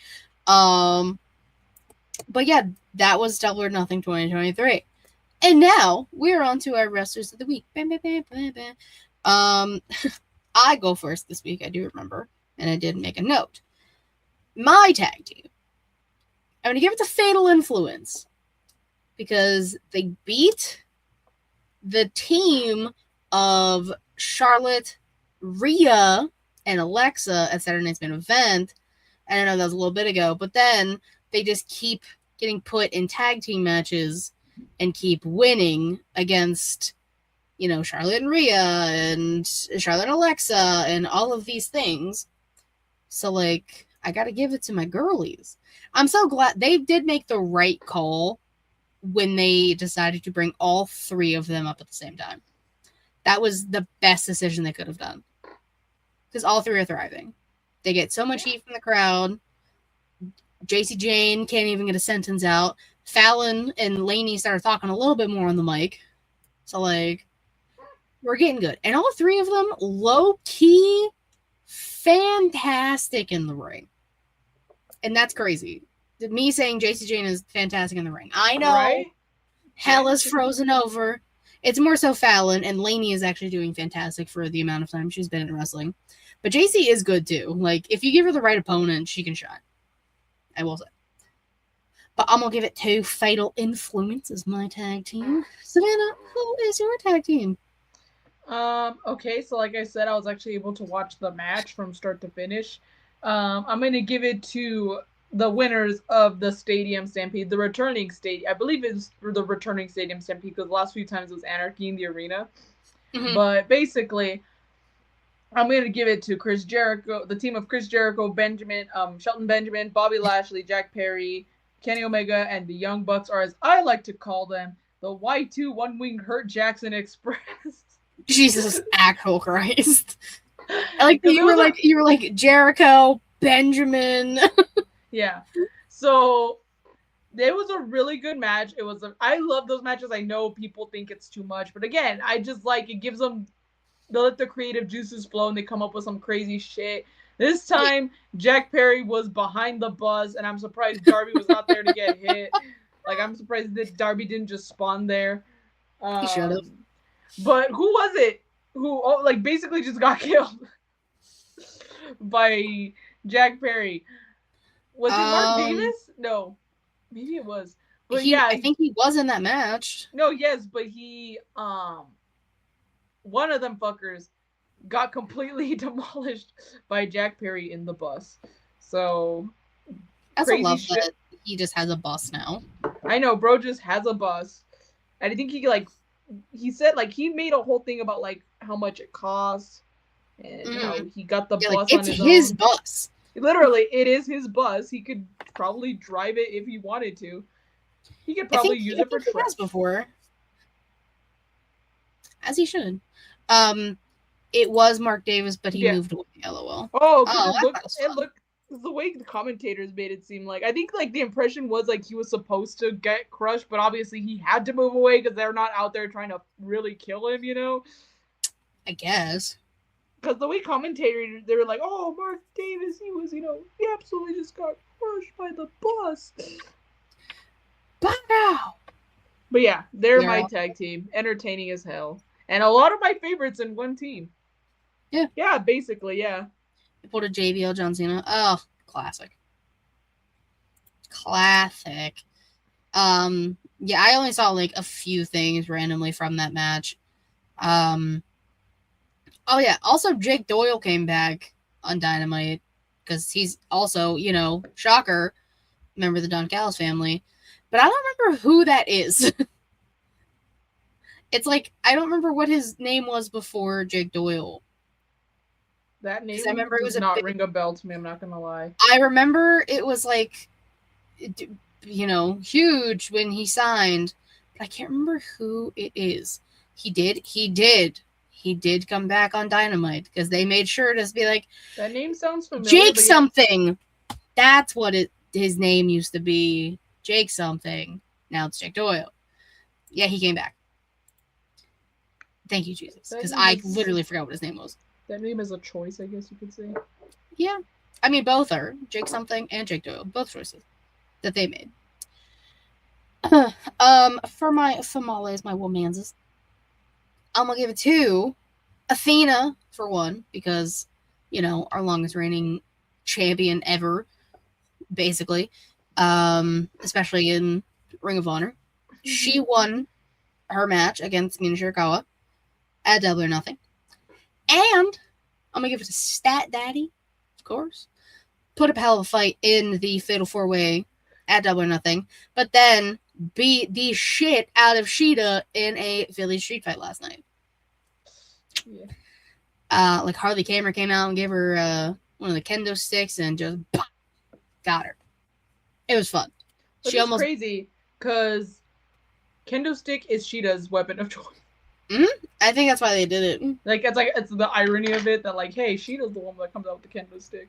Speaker 1: But yeah, that was Double or Nothing 2023. And now we're on to our wrestlers of the week. Bam, bam, bam, bam, bam. I go first this week, I do remember. And I did make a note. My tag team. I'm going to give it to Fatal Influence. Because they beat the team of Charlotte, Rhea, and Alexa at Saturday Night's Main Event. I don't know, that was a little bit ago. But then they just keep getting put in tag team matches and keep winning against, Charlotte and Rhea and Charlotte and Alexa and all of these things. So, like, I got to give it to my girlies. I'm so glad they did make the right call when they decided to bring all 3 of them up at the same time. That was the best decision they could have done. Because all 3 are thriving. They get so much heat from the crowd. JC Jane can't even get a sentence out. Fallon and Laney started talking a little bit more on the mic. So, like, we're getting good. And all 3 of them, low-key, fantastic in the ring. And that's crazy. Me saying JC Jane is fantastic in the ring. I know.
Speaker 2: Right?
Speaker 1: Hell is frozen over. It's more so Fallon, and Lainey is actually doing fantastic for the amount of time she's been in wrestling. But JC is good too. Like, if you give her the right opponent, she can shine. I will say. But I'm going to give it to Fatal Influence as my tag team. Savannah, who is your tag team?
Speaker 2: Okay, so like I said, I was actually able to watch the match from start to finish. I'm going to give it to the winners of the Stadium Stampede, the returning I believe it's the returning Stadium Stampede, because the last few times it was Anarchy in the Arena. Mm-hmm. But basically, I'm going to give it to Chris Jericho, the team of Chris Jericho, Shelton Benjamin, Bobby Lashley, Jack Perry, Kenny Omega, and the Young Bucks, or as I like to call them, the Y2 One-Winged Hurt Jackson Express.
Speaker 1: Jesus actual Christ. I like that you were like Jericho, Benjamin.
Speaker 2: Yeah. So it was a really good match. I love those matches. I know people think it's too much, but again, I just like it gives them, they let the creative juices flow and they come up with some crazy shit. This time, Jack Perry was behind the bus, and I'm surprised Darby was not there to get hit. Like, I'm surprised that Darby didn't just spawn there.
Speaker 1: He should have.
Speaker 2: But who was it who basically just got killed by Jack Perry? Was it Mark Davis? No, maybe it was. But
Speaker 1: I think he was in that match.
Speaker 2: No, yes, but he one of them fuckers got completely demolished by Jack Perry in the bus. So
Speaker 1: I also love that he just has a bus now.
Speaker 2: I know, bro just has a bus. And I think he said he made a whole thing about how much it costs and how he got the bus on his own.
Speaker 1: Bus.
Speaker 2: Literally, it is his bus. He could probably drive it if he wanted to. He could probably use it for trips
Speaker 1: before. As he should. It was Mark Davis, but he moved away. LOL.
Speaker 2: It looked the way the commentators made it seem like. I think the impression was he was supposed to get crushed, but obviously he had to move away because they're not out there trying to really kill him, you know?
Speaker 1: I guess.
Speaker 2: Because the way commentators, they were like, oh, Mark Davis, he was, he absolutely just got crushed by the bus. But yeah, they're my tag team. Entertaining as hell. And a lot of my favorites in one team.
Speaker 1: Yeah.
Speaker 2: Yeah, basically, yeah.
Speaker 1: You pulled a JBL John Cena. Oh, classic. Classic. Yeah, I only saw a few things randomly from that match. Oh yeah, also Jake Doyle came back on Dynamite because he's also, shocker, member of the Don Callis family. But I don't remember who that is. It's I don't remember what his name was before Jake Doyle.
Speaker 2: That name does not ring a bell to me, I'm not going to lie.
Speaker 1: I remember it was huge when he signed, but I can't remember who it is. He did come back on Dynamite because they made sure to be
Speaker 2: that name sounds familiar.
Speaker 1: Jake something. That's what his name used to be. Jake something. Now it's Jake Doyle. Yeah, he came back. Thank you, Jesus. Because I literally forgot what his name was.
Speaker 2: That name is a choice, I guess you could say.
Speaker 1: Yeah. I mean, both are. Jake something and Jake Doyle. Both choices that they made. For my Famales, my womanses, I'm going to give it to Athena, for one, because, our longest reigning champion ever, basically, especially in Ring of Honor. She won her match against Mina Shirakawa at Double or Nothing. And I'm going to give it to Stat Daddy, of course. Put up a hell of a fight in the Fatal 4-Way at Double or Nothing, but then beat the shit out of Sheeta in a Philly street fight last night. Yeah. Harley Cameron came out and gave her one of the kendo sticks and just got her. It was fun.
Speaker 2: Which is crazy because kendo stick is Sheeta's weapon of choice.
Speaker 1: Mm-hmm. I think that's why they did it.
Speaker 2: It's the irony of it that hey, Sheeta's the one that comes out with the kendo stick.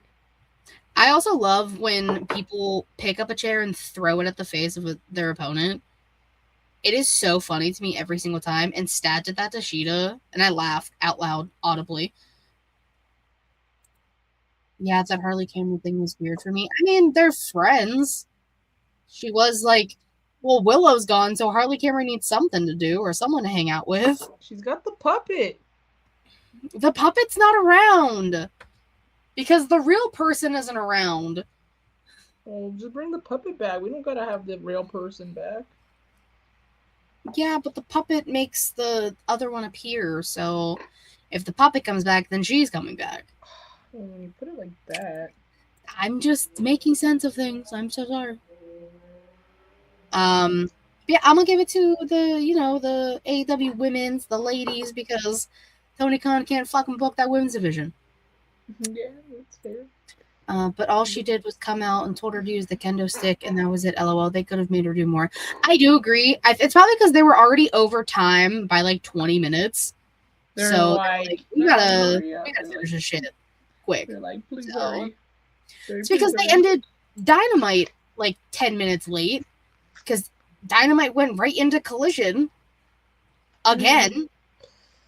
Speaker 1: I also love when people pick up a chair and throw it at the face of their opponent. It is so funny to me every single time. And Stat did that to Sheeta, and I laughed out loud, audibly. Yeah, that Harley Cameron thing was weird for me. I mean, they're friends. She was like, well, Willow's gone, so Harley Cameron needs something to do or someone to hang out with.
Speaker 2: She's got the puppet.
Speaker 1: The puppet's not around because the real person isn't around.
Speaker 2: Well, just bring the puppet back. We don't gotta have the real person back.
Speaker 1: Yeah, but the puppet makes the other one appear, so if the puppet comes back, then she's coming back.
Speaker 2: Well, when you put it like that.
Speaker 1: I'm just making sense of things. I'm so sorry. Yeah, I'm gonna give it to the AEW women's, the ladies, because Tony Khan can't fucking book that women's division.
Speaker 2: Yeah, that's fair.
Speaker 1: But all she did was come out and told her to use the kendo stick, and that was it. LOL. They could have made her do more. I do agree. It's probably because they were already over time by like 20 minutes.
Speaker 2: They're
Speaker 1: so
Speaker 2: like,
Speaker 1: we gotta finish this shit quick.
Speaker 2: They're like, please
Speaker 1: So,
Speaker 2: hurry.
Speaker 1: It's because they ended Dynamite like 10 minutes late, because Dynamite went right into Collision again.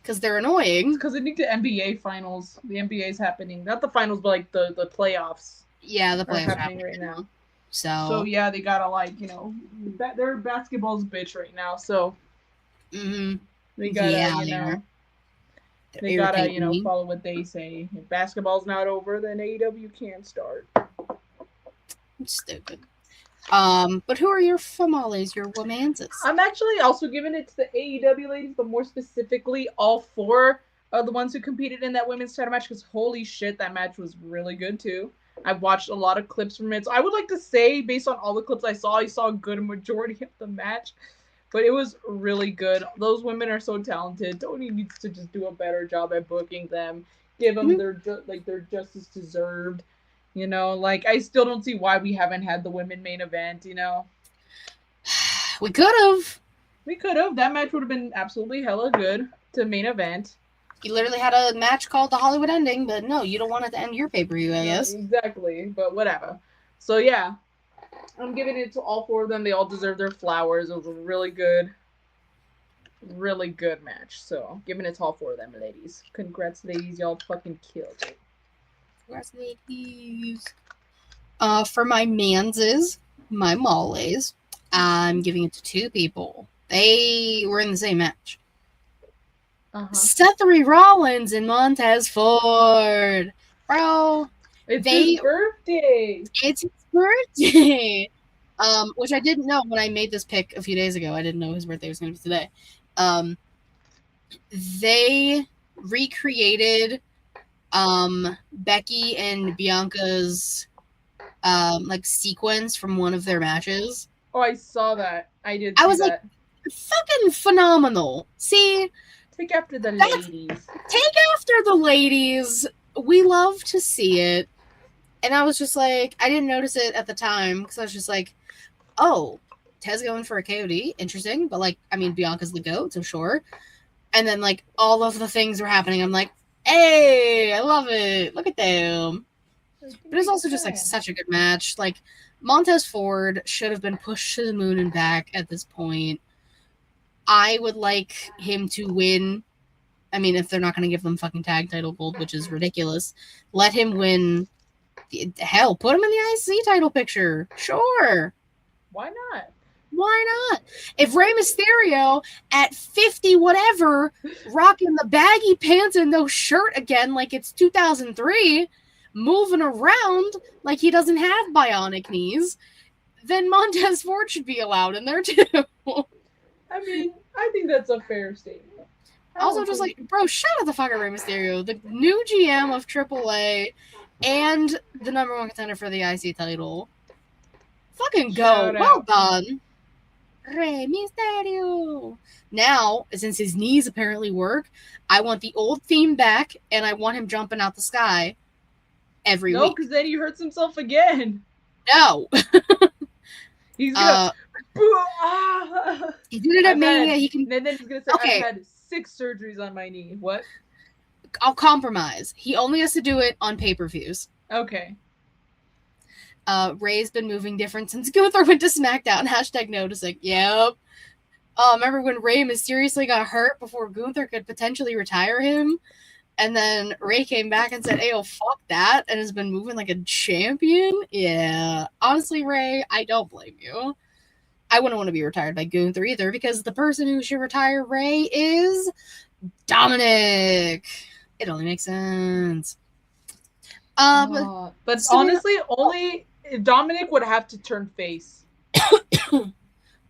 Speaker 1: Because they're annoying.
Speaker 2: Because they need the NBA finals. The NBA is happening. Not the finals, but like the playoffs.
Speaker 1: Yeah, the playoffs
Speaker 2: are happening right now.
Speaker 1: So
Speaker 2: yeah, they gotta their basketball's bitch right now. So they gotta they gotta follow what they say. If basketball's not over, then AEW can't start.
Speaker 1: Stupid. But who are your famales, your womanses?
Speaker 2: I'm actually also giving it to the AEW ladies, but more specifically, all 4 of the ones who competed in that women's title match, because holy shit, that match was really good too. I've watched a lot of clips from it, so I would like to say, based on all the clips I saw a good majority of the match, but it was really good. Those women are so talented. Tony needs to just do a better job at booking them, give them their justice deserved. I still don't see why we haven't had the women main event,
Speaker 1: We could have.
Speaker 2: That match would have been absolutely hella good to main event.
Speaker 1: You literally had a match called the Hollywood Ending, but no, you don't want it to end your pay-per-view, I guess.
Speaker 2: Exactly, but whatever. So yeah, I'm giving it to all 4 of them. They all deserve their flowers. It was a really good match. So giving it to all 4 of them, ladies. Congrats, ladies. Y'all fucking killed it.
Speaker 1: Congrats, ladies. For my manses, my moles, I'm giving it to 2 people. They were in the same match. Seth Rollins and Montez Ford. Bro.
Speaker 2: It's his birthday.
Speaker 1: It's his birthday. Which I didn't know when I made this pick a few days ago. I didn't know his birthday was going to be today. They recreated Becky and Bianca's sequence from one of their matches.
Speaker 2: Oh, I saw that. I did.
Speaker 1: I was like, fucking phenomenal. See,
Speaker 2: take after the ladies.
Speaker 1: Take after the ladies. We love to see it. And I was just like, I didn't notice it at the time because I was just like, oh, Tez going for a KOD, interesting. But Bianca's the GOAT, so sure. And then all of the things were happening. I'm like, hey, I love it. Look at them. But it's also just such a good match. Montez Ford should have been pushed to the moon and back at this point. I would like him to win. I mean, if they're not going to give them fucking tag title gold, which is ridiculous, let him win. Hell, put him in the IC title picture. Sure.
Speaker 2: Why not?
Speaker 1: Why not? If Rey Mysterio at 50 whatever, rocking the baggy pants and no shirt again like it's 2003, moving around like he doesn't have bionic knees, then Montez Ford should be allowed in there too.
Speaker 2: I mean, I think that's a fair statement.
Speaker 1: Also, just bro, shut up the fucker Rey Mysterio, the new GM of AAA and the number 1 contender for the IC title. Fucking go. Well done. Rey Mysterio. Now, since his knees apparently work, I want the old theme back, and I want him jumping out the sky every week.
Speaker 2: No, because then he hurts himself again.
Speaker 1: No.
Speaker 2: He's gonna...
Speaker 1: he did it at Mania. He can...
Speaker 2: And then he's gonna say, okay. I've had 6 surgeries on my knee. What?
Speaker 1: I'll compromise. He only has to do it on pay-per-views.
Speaker 2: Okay.
Speaker 1: Ray's been moving different since Gunther went to SmackDown. # noticing. Yep. Remember when Ray mysteriously got hurt before Gunther could potentially retire him? And then Ray came back and said, "Hey, oh, fuck that," and has been moving like a champion. Yeah. Honestly, Ray, I don't blame you. I wouldn't want to be retired by Gunther either, because the person who should retire Ray is Dominic. It only makes sense.
Speaker 2: But honestly, only Dominic would have to turn face.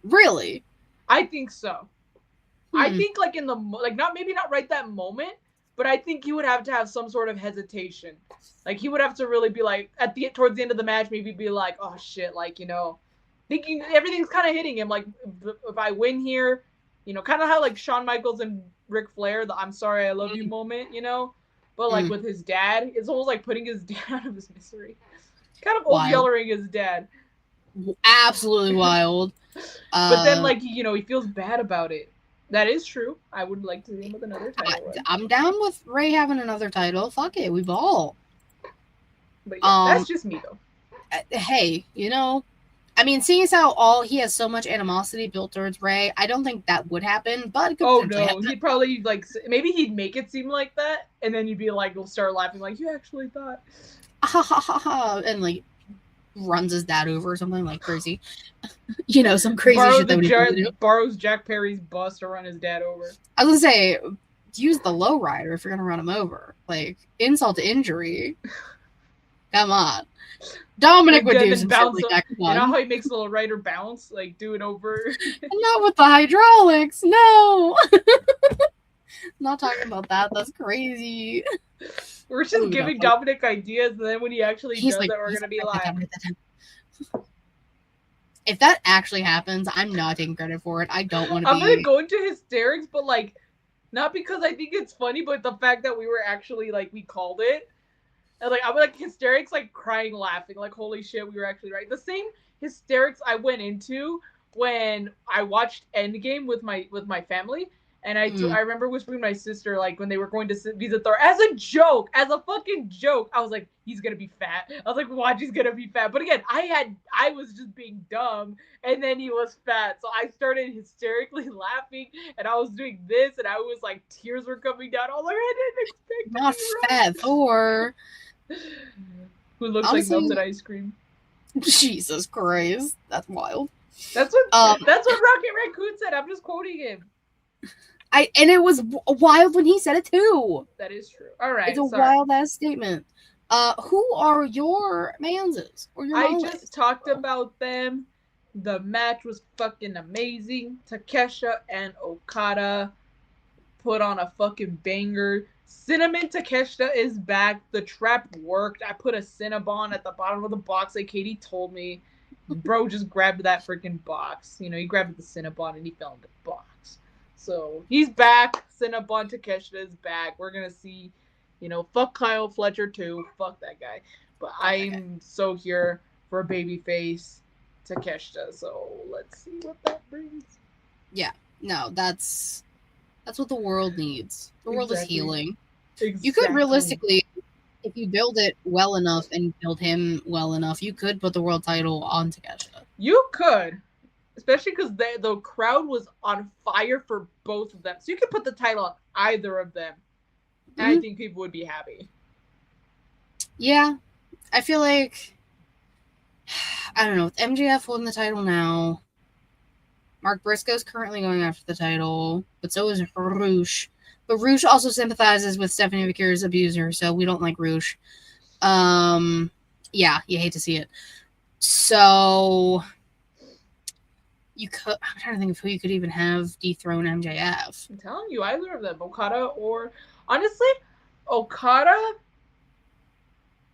Speaker 1: Really?
Speaker 2: I think so. I think like in the maybe not right that moment, but I think he would have to have some sort of hesitation. Like he would have to really be like towards the end of the match, maybe be like, oh shit, like, you know, thinking everything's kind of hitting him. Like if I win here, you know, kind of how like Shawn Michaels and Ric Flair, the "I'm sorry, I love you" moment, you know. But like with his dad, it's almost like putting his dad out of his misery. Kind of old yellering his dad.
Speaker 1: Absolutely wild.
Speaker 2: But then like, you know, he feels bad about it. That is true. I would like to see him with another title run.
Speaker 1: I'm down with Ray having another title. Fuck it, we've all.
Speaker 2: But yeah, that's just me though.
Speaker 1: Hey, you know, I mean, seeing as how he has so much animosity built towards Ray, I don't think that would happen. But it could happen.
Speaker 2: He'd probably like maybe he'd make it seem like that, and then you'd be like, we'll start laughing like you actually thought,
Speaker 1: and like runs his dad over or something like crazy. You know, some crazy shit that
Speaker 2: borrows Jack Perry's bus to run his dad over.
Speaker 1: I was gonna say, use the lowrider if you're gonna run him over. Like, insult to injury. Come on. Dominic would do some shit like that.
Speaker 2: You know how he makes the rider bounce? Like, do it over.
Speaker 1: Not with the hydraulics. No. Not talking about that. That's crazy.
Speaker 2: We're just giving Dominic ideas, and then when he actually does it, we're going to be like...
Speaker 1: If that actually happens, I'm not taking credit for it. I don't want to
Speaker 2: I'm going to go into hysterics, but, like, not because I think it's funny, but the fact that we were actually, like, we called it. And, like, I'm, like, hysterics, like, crying, laughing. Like, holy shit, we were actually right. The same hysterics I went into when I watched Endgame with my family. And I remember whispering to my sister, like, when they were going to visit Thor, as a joke, as a fucking joke, I was like, he's gonna be fat. I was like, watch, he's gonna be fat. But again, I was just being dumb, and then he was fat. So I started hysterically laughing, and I was doing this, and I was like, tears were coming down. All I didn't expect.
Speaker 1: Not fat Thor.
Speaker 2: Who looks like melted ice cream.
Speaker 1: Jesus Christ. That's wild.
Speaker 2: That's what Rocket Raccoon said. I'm just quoting him.
Speaker 1: And it was wild when he said it too.
Speaker 2: That is true. All right,
Speaker 1: it's a wild ass statement. Who are your manses or your?
Speaker 2: I just talked about them. The match was fucking amazing. Takeshita and Okada put on a fucking banger. Cinnamon Takeshita is back. The trap worked. I put a Cinnabon at the bottom of the box like Katie told me. Bro just grabbed that freaking box. You know, he grabbed the Cinnabon and he fell in the box. So he's back. Cinnabon Takeshita is back. We're gonna see, you know, fuck Kyle Fletcher too. Fuck that guy. But I'm so here for a babyface Takeshita. So let's see what that brings.
Speaker 1: Yeah. No, that's what the world needs. The world is healing.
Speaker 2: Exactly.
Speaker 1: You could realistically, if you build it well enough and build him well enough, you could put the world title on Takeshita.
Speaker 2: You could. Especially because the crowd was on fire for both of them. So you could put the title on either of them. And I think people would be happy.
Speaker 1: Yeah. I feel like, I don't know, with MJF holding the title now, Mark Briscoe's currently going after the title, but so is Roosh. But Roosh also sympathizes with Stephanie McCure's abuser, so we don't like Roosh. Yeah, you hate to see it. So... I'm trying to think of who you could even have dethrone MJF.
Speaker 2: I'm telling you, either of them, Okada or honestly, Okada,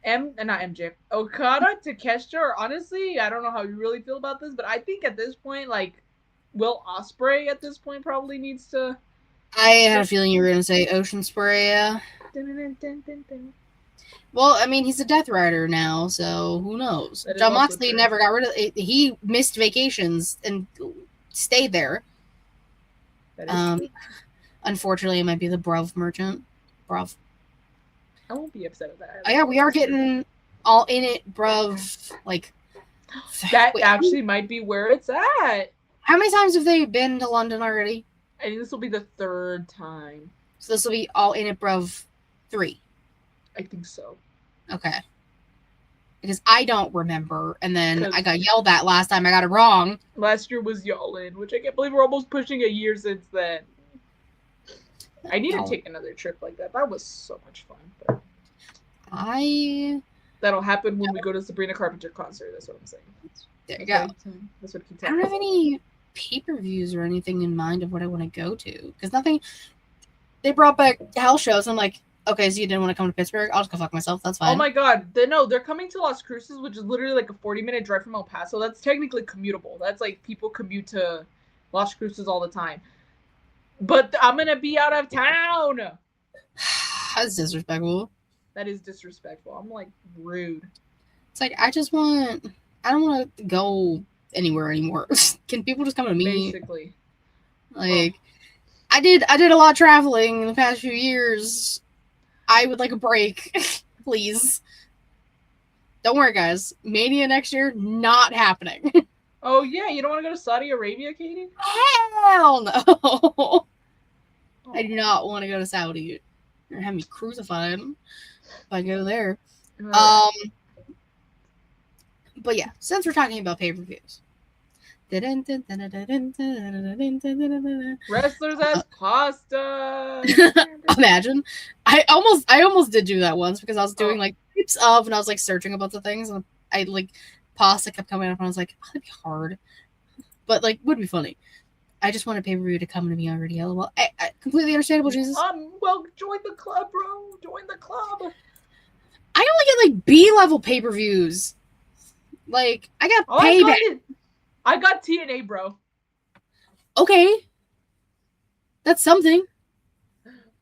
Speaker 2: not MJF, Okada, Takeshita, or honestly, I don't know how you really feel about this, but I think at this point, like, Will Ospreay at this point probably needs to.
Speaker 1: I had a feeling you were gonna say Ocean Spray. Well, I mean, he's a Death Rider now, so who knows? Jon Moxley never got rid of it. He missed vacations and stayed there. Unfortunately, it might be the Bruv merchant. Bruv.
Speaker 2: I won't be upset at that.
Speaker 1: Oh, yeah, we are getting all in it, Bruv. Like,
Speaker 2: that actually might be where it's at.
Speaker 1: How many times have they been to London already?
Speaker 2: I think this will be the third time.
Speaker 1: So this will be all in it, Bruv 3.
Speaker 2: I think so.
Speaker 1: Okay. Because I don't remember, and then
Speaker 2: 'Cause-
Speaker 1: I got yelled at last time I got it wrong.
Speaker 2: Last year was Y'all-In, which I can't believe we're almost pushing a year since then. I need to take another trip like that. That was so much fun. But that'll happen when we go to Sabrina Carpenter concert. That's what I'm saying.
Speaker 1: There you go.
Speaker 2: That's what keeps
Speaker 1: I don't have any pay-per-views or anything in mind of what I want to go to. Because nothing... They brought back house shows. I'm like, okay, so you didn't want to come to Pittsburgh? I'll just go fuck myself. That's fine.
Speaker 2: Oh my god. They're coming to Las Cruces, which is literally like a 40-minute drive from El Paso. That's technically commutable. That's like people commute to Las Cruces all the time. But I'm going to be out of town.
Speaker 1: That's disrespectful.
Speaker 2: That is disrespectful. I'm like rude.
Speaker 1: It's like, I don't want to go anywhere anymore. Can people just come to me?
Speaker 2: Basically.
Speaker 1: Like, I did a lot of traveling in the past few years. I would like a break, please. Don't worry, guys. Mania next year, not happening.
Speaker 2: Oh, yeah. You don't want to go to Saudi Arabia, Katie?
Speaker 1: Hell no. I do not want to go to Saudi. Or have me crucified if I go there. But yeah, since we're talking about pay-per-views.
Speaker 2: Wrestlers as pasta.
Speaker 1: Imagine. I almost did do that once because I was doing like clips of, and I was like searching a bunch of things, and I like pasta kept coming up, and I was like, oh, that'd be hard, but like would be funny. I just want a pay-per-view to come to me already. LOL. I completely understandable, Jesus.
Speaker 2: Well, join the club, bro. Join the club.
Speaker 1: I only get like B-level pay-per-views. Like I got Payback.
Speaker 2: I got TNA, bro.
Speaker 1: Okay, that's something.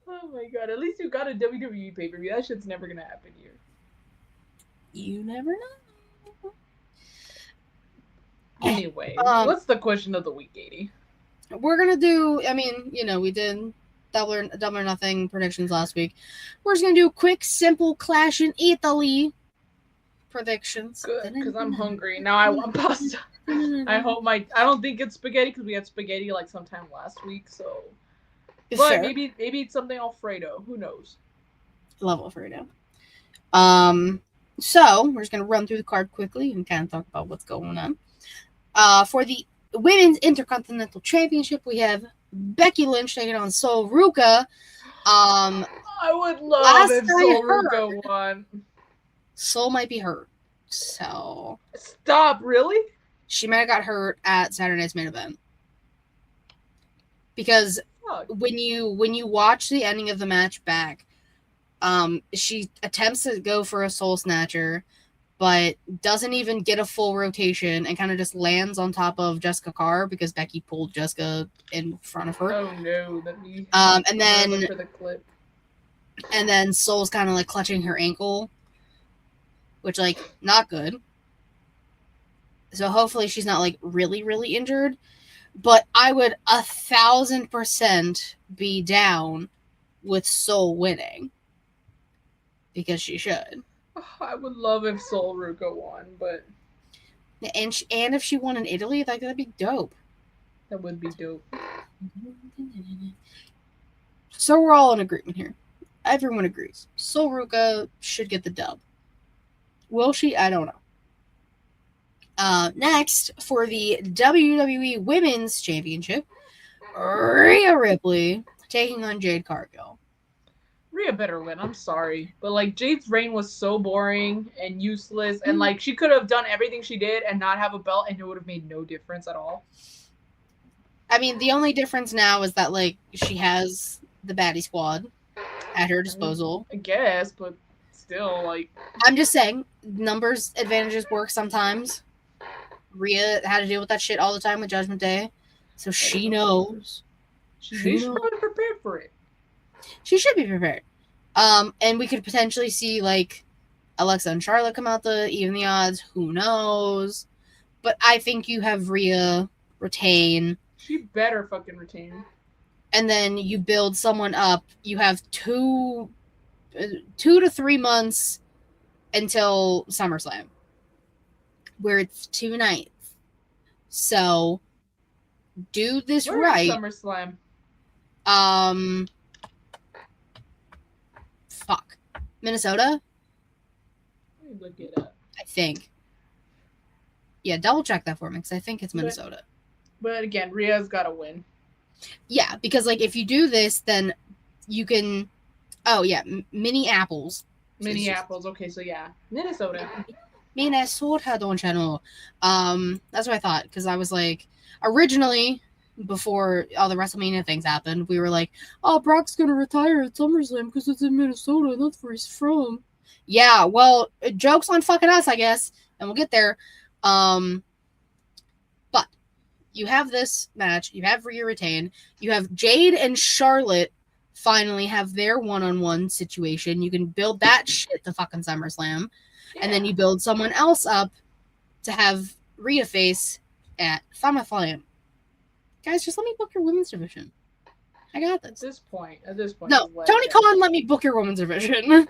Speaker 2: Oh my god! At least you got a WWE pay-per-view. That shit's never gonna happen here.
Speaker 1: You never know.
Speaker 2: Anyway, what's the question of the week, Katie?
Speaker 1: We're gonna do. I mean, we did double or nothing predictions last week. We're just gonna do a quick, simple Clash in Italy predictions.
Speaker 2: Good, because I'm hungry now. I want pasta. I don't think it's spaghetti because we had spaghetti like sometime last week. So, but
Speaker 1: Fair.
Speaker 2: maybe it's something Alfredo. Who knows?
Speaker 1: Love Alfredo. So we're just gonna run through the card quickly and kind of talk about what's going on. For the Women's Intercontinental Championship, we have Becky Lynch taking on Sol Ruka.
Speaker 2: I would love if Sol Ruka won.
Speaker 1: Sol might be hurt, so
Speaker 2: stop. Really?
Speaker 1: She might have got hurt at Saturday Night's Main Event because when you watch the ending of the match back, she attempts to go for a Soul Snatcher, but doesn't even get a full rotation and kind of just lands on top of Jessica Carr because Becky pulled Jessica in front of her.
Speaker 2: Oh no!
Speaker 1: And then Soul's kind of like clutching her ankle, which like not good. So hopefully she's not like really, really injured. But I would 1,000% be down with Sol winning because she should.
Speaker 2: I would love if Sol Ruka won, but
Speaker 1: and if she won in Italy, that'd be dope.
Speaker 2: That would be dope.
Speaker 1: So we're all in agreement here. Everyone agrees. Sol Ruka should get the dub. Will she? I don't know. Next, for the WWE Women's Championship, Rhea Ripley taking on Jade Cargill.
Speaker 2: Rhea better win. I'm sorry. But, like, Jade's reign was so boring and useless. And, like, she could have done everything she did and not have a belt, and it would have made no difference at all.
Speaker 1: I mean, the only difference now is that, like, she has the baddie squad at her disposal.
Speaker 2: I guess, but still, like...
Speaker 1: I'm just saying, numbers advantages work sometimes. Rhea had to deal with that shit all the time with Judgment Day, so she knows.
Speaker 2: She should be prepared for it.
Speaker 1: She should be prepared. And we could potentially see, like, Alexa and Charlotte come out to even the odds. Who knows? But I think you have Rhea retain.
Speaker 2: She better fucking retain.
Speaker 1: And then you build someone up. You have 2 to 3 months until SummerSlam, where it's 2 nights. So, do this right.
Speaker 2: SummerSlam?
Speaker 1: Fuck. Minnesota?
Speaker 2: Let me look it up.
Speaker 1: I think. Yeah, double check that for me, because I think it's Minnesota.
Speaker 2: But again, Rhea's got to win.
Speaker 1: Yeah, because, like, if you do this, then you can... Oh, yeah, Minneapolis.
Speaker 2: Minneapolis. Okay, so yeah. Minnesota.
Speaker 1: Minnesota, don't you know? That's what I thought, because I was like... Originally, before all the WrestleMania things happened, we were like, oh, Brock's going to retire at SummerSlam because it's in Minnesota, and that's where he's from. Yeah, well, joke's on fucking us, I guess, and we'll get there. But you have this match. You have Rhea retain. You have Jade and Charlotte finally have their one-on-one situation. You can build that shit to fucking SummerSlam. Yeah. And then you build someone else up to have Rhea face at SummerSlam. Guys, just let me book your women's division. I got this.
Speaker 2: At this point.
Speaker 1: No, Tony Khan, let me book your women's division.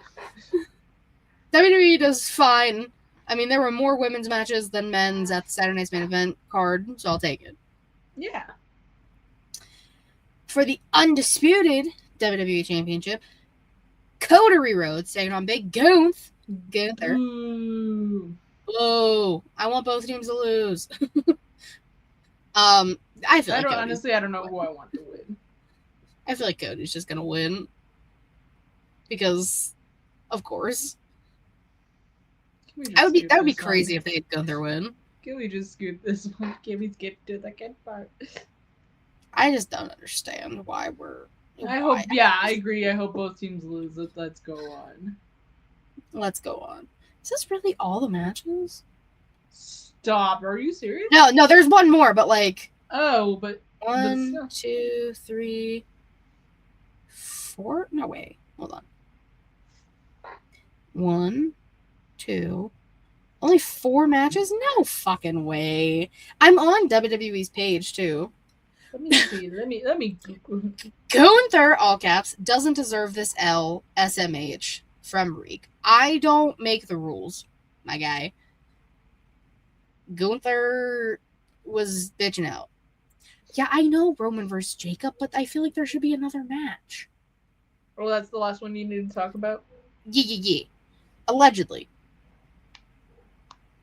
Speaker 1: WWE does fine. I mean, there were more women's matches than men's at the Saturday Night's Main Event card, so I'll take it.
Speaker 2: Yeah.
Speaker 1: For the undisputed WWE Championship, Cody Rhodes taking on Big Gunther. Oh, I want both teams to lose. I
Speaker 2: don't know who I want to win.
Speaker 1: I feel like Cody's just gonna win because, of course. That would be crazy if they had Gunther win.
Speaker 2: Can we just scoot this one? Can we skip to the good part?
Speaker 1: I just don't understand why we're.
Speaker 2: I agree. I hope both teams lose. Let's go on.
Speaker 1: Let's go on. Is this really all the matches?
Speaker 2: Stop. Are you serious?
Speaker 1: No, there's one more, but like.
Speaker 2: Oh, but.
Speaker 1: 1, 2, 3, 4. No, wait. Hold on. 1, 2. Only 4 matches? No fucking way. I'm on WWE's page too.
Speaker 2: Let me see. Let me.
Speaker 1: Gunther, all caps, doesn't deserve this L SMH from Reek. I don't make the rules, my guy. Gunther was bitching out. Yeah, I know Roman versus Jacob, but I feel like there should be another match.
Speaker 2: Oh, that's the last one you need to talk about?
Speaker 1: Yeah. Allegedly.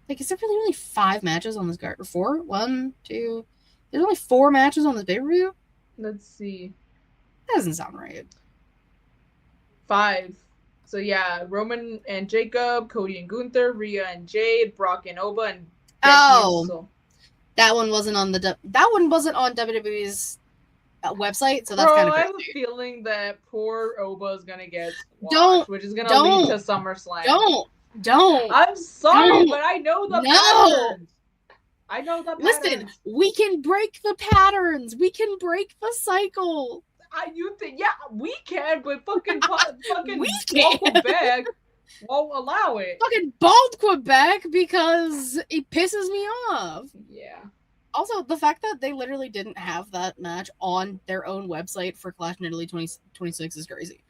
Speaker 1: Like, is there really only 5 matches on this card? Or 4? 1, 2. There's only 4 matches on this pay-per-view?
Speaker 2: Let's see.
Speaker 1: That doesn't sound right.
Speaker 2: 5. So, yeah, Roman and Jacob, Cody and Gunther, Rhea and Jade, Brock and Oba, and Becky
Speaker 1: that one wasn't on WWE's website, so that's kind of crazy.
Speaker 2: I have a feeling that poor Oba is gonna get squashed, which is gonna lead to SummerSlam.
Speaker 1: Don't.
Speaker 2: I'm sorry, but I know the patterns. I know the patterns.
Speaker 1: Listen, we can break the patterns. We can break the cycle.
Speaker 2: You think? Yeah, we can, but fucking Quebec won't allow it.
Speaker 1: Fucking bald Quebec because it pisses me off.
Speaker 2: Yeah.
Speaker 1: Also, the fact that they literally didn't have that match on their own website for Clash in Italy 2026 is crazy.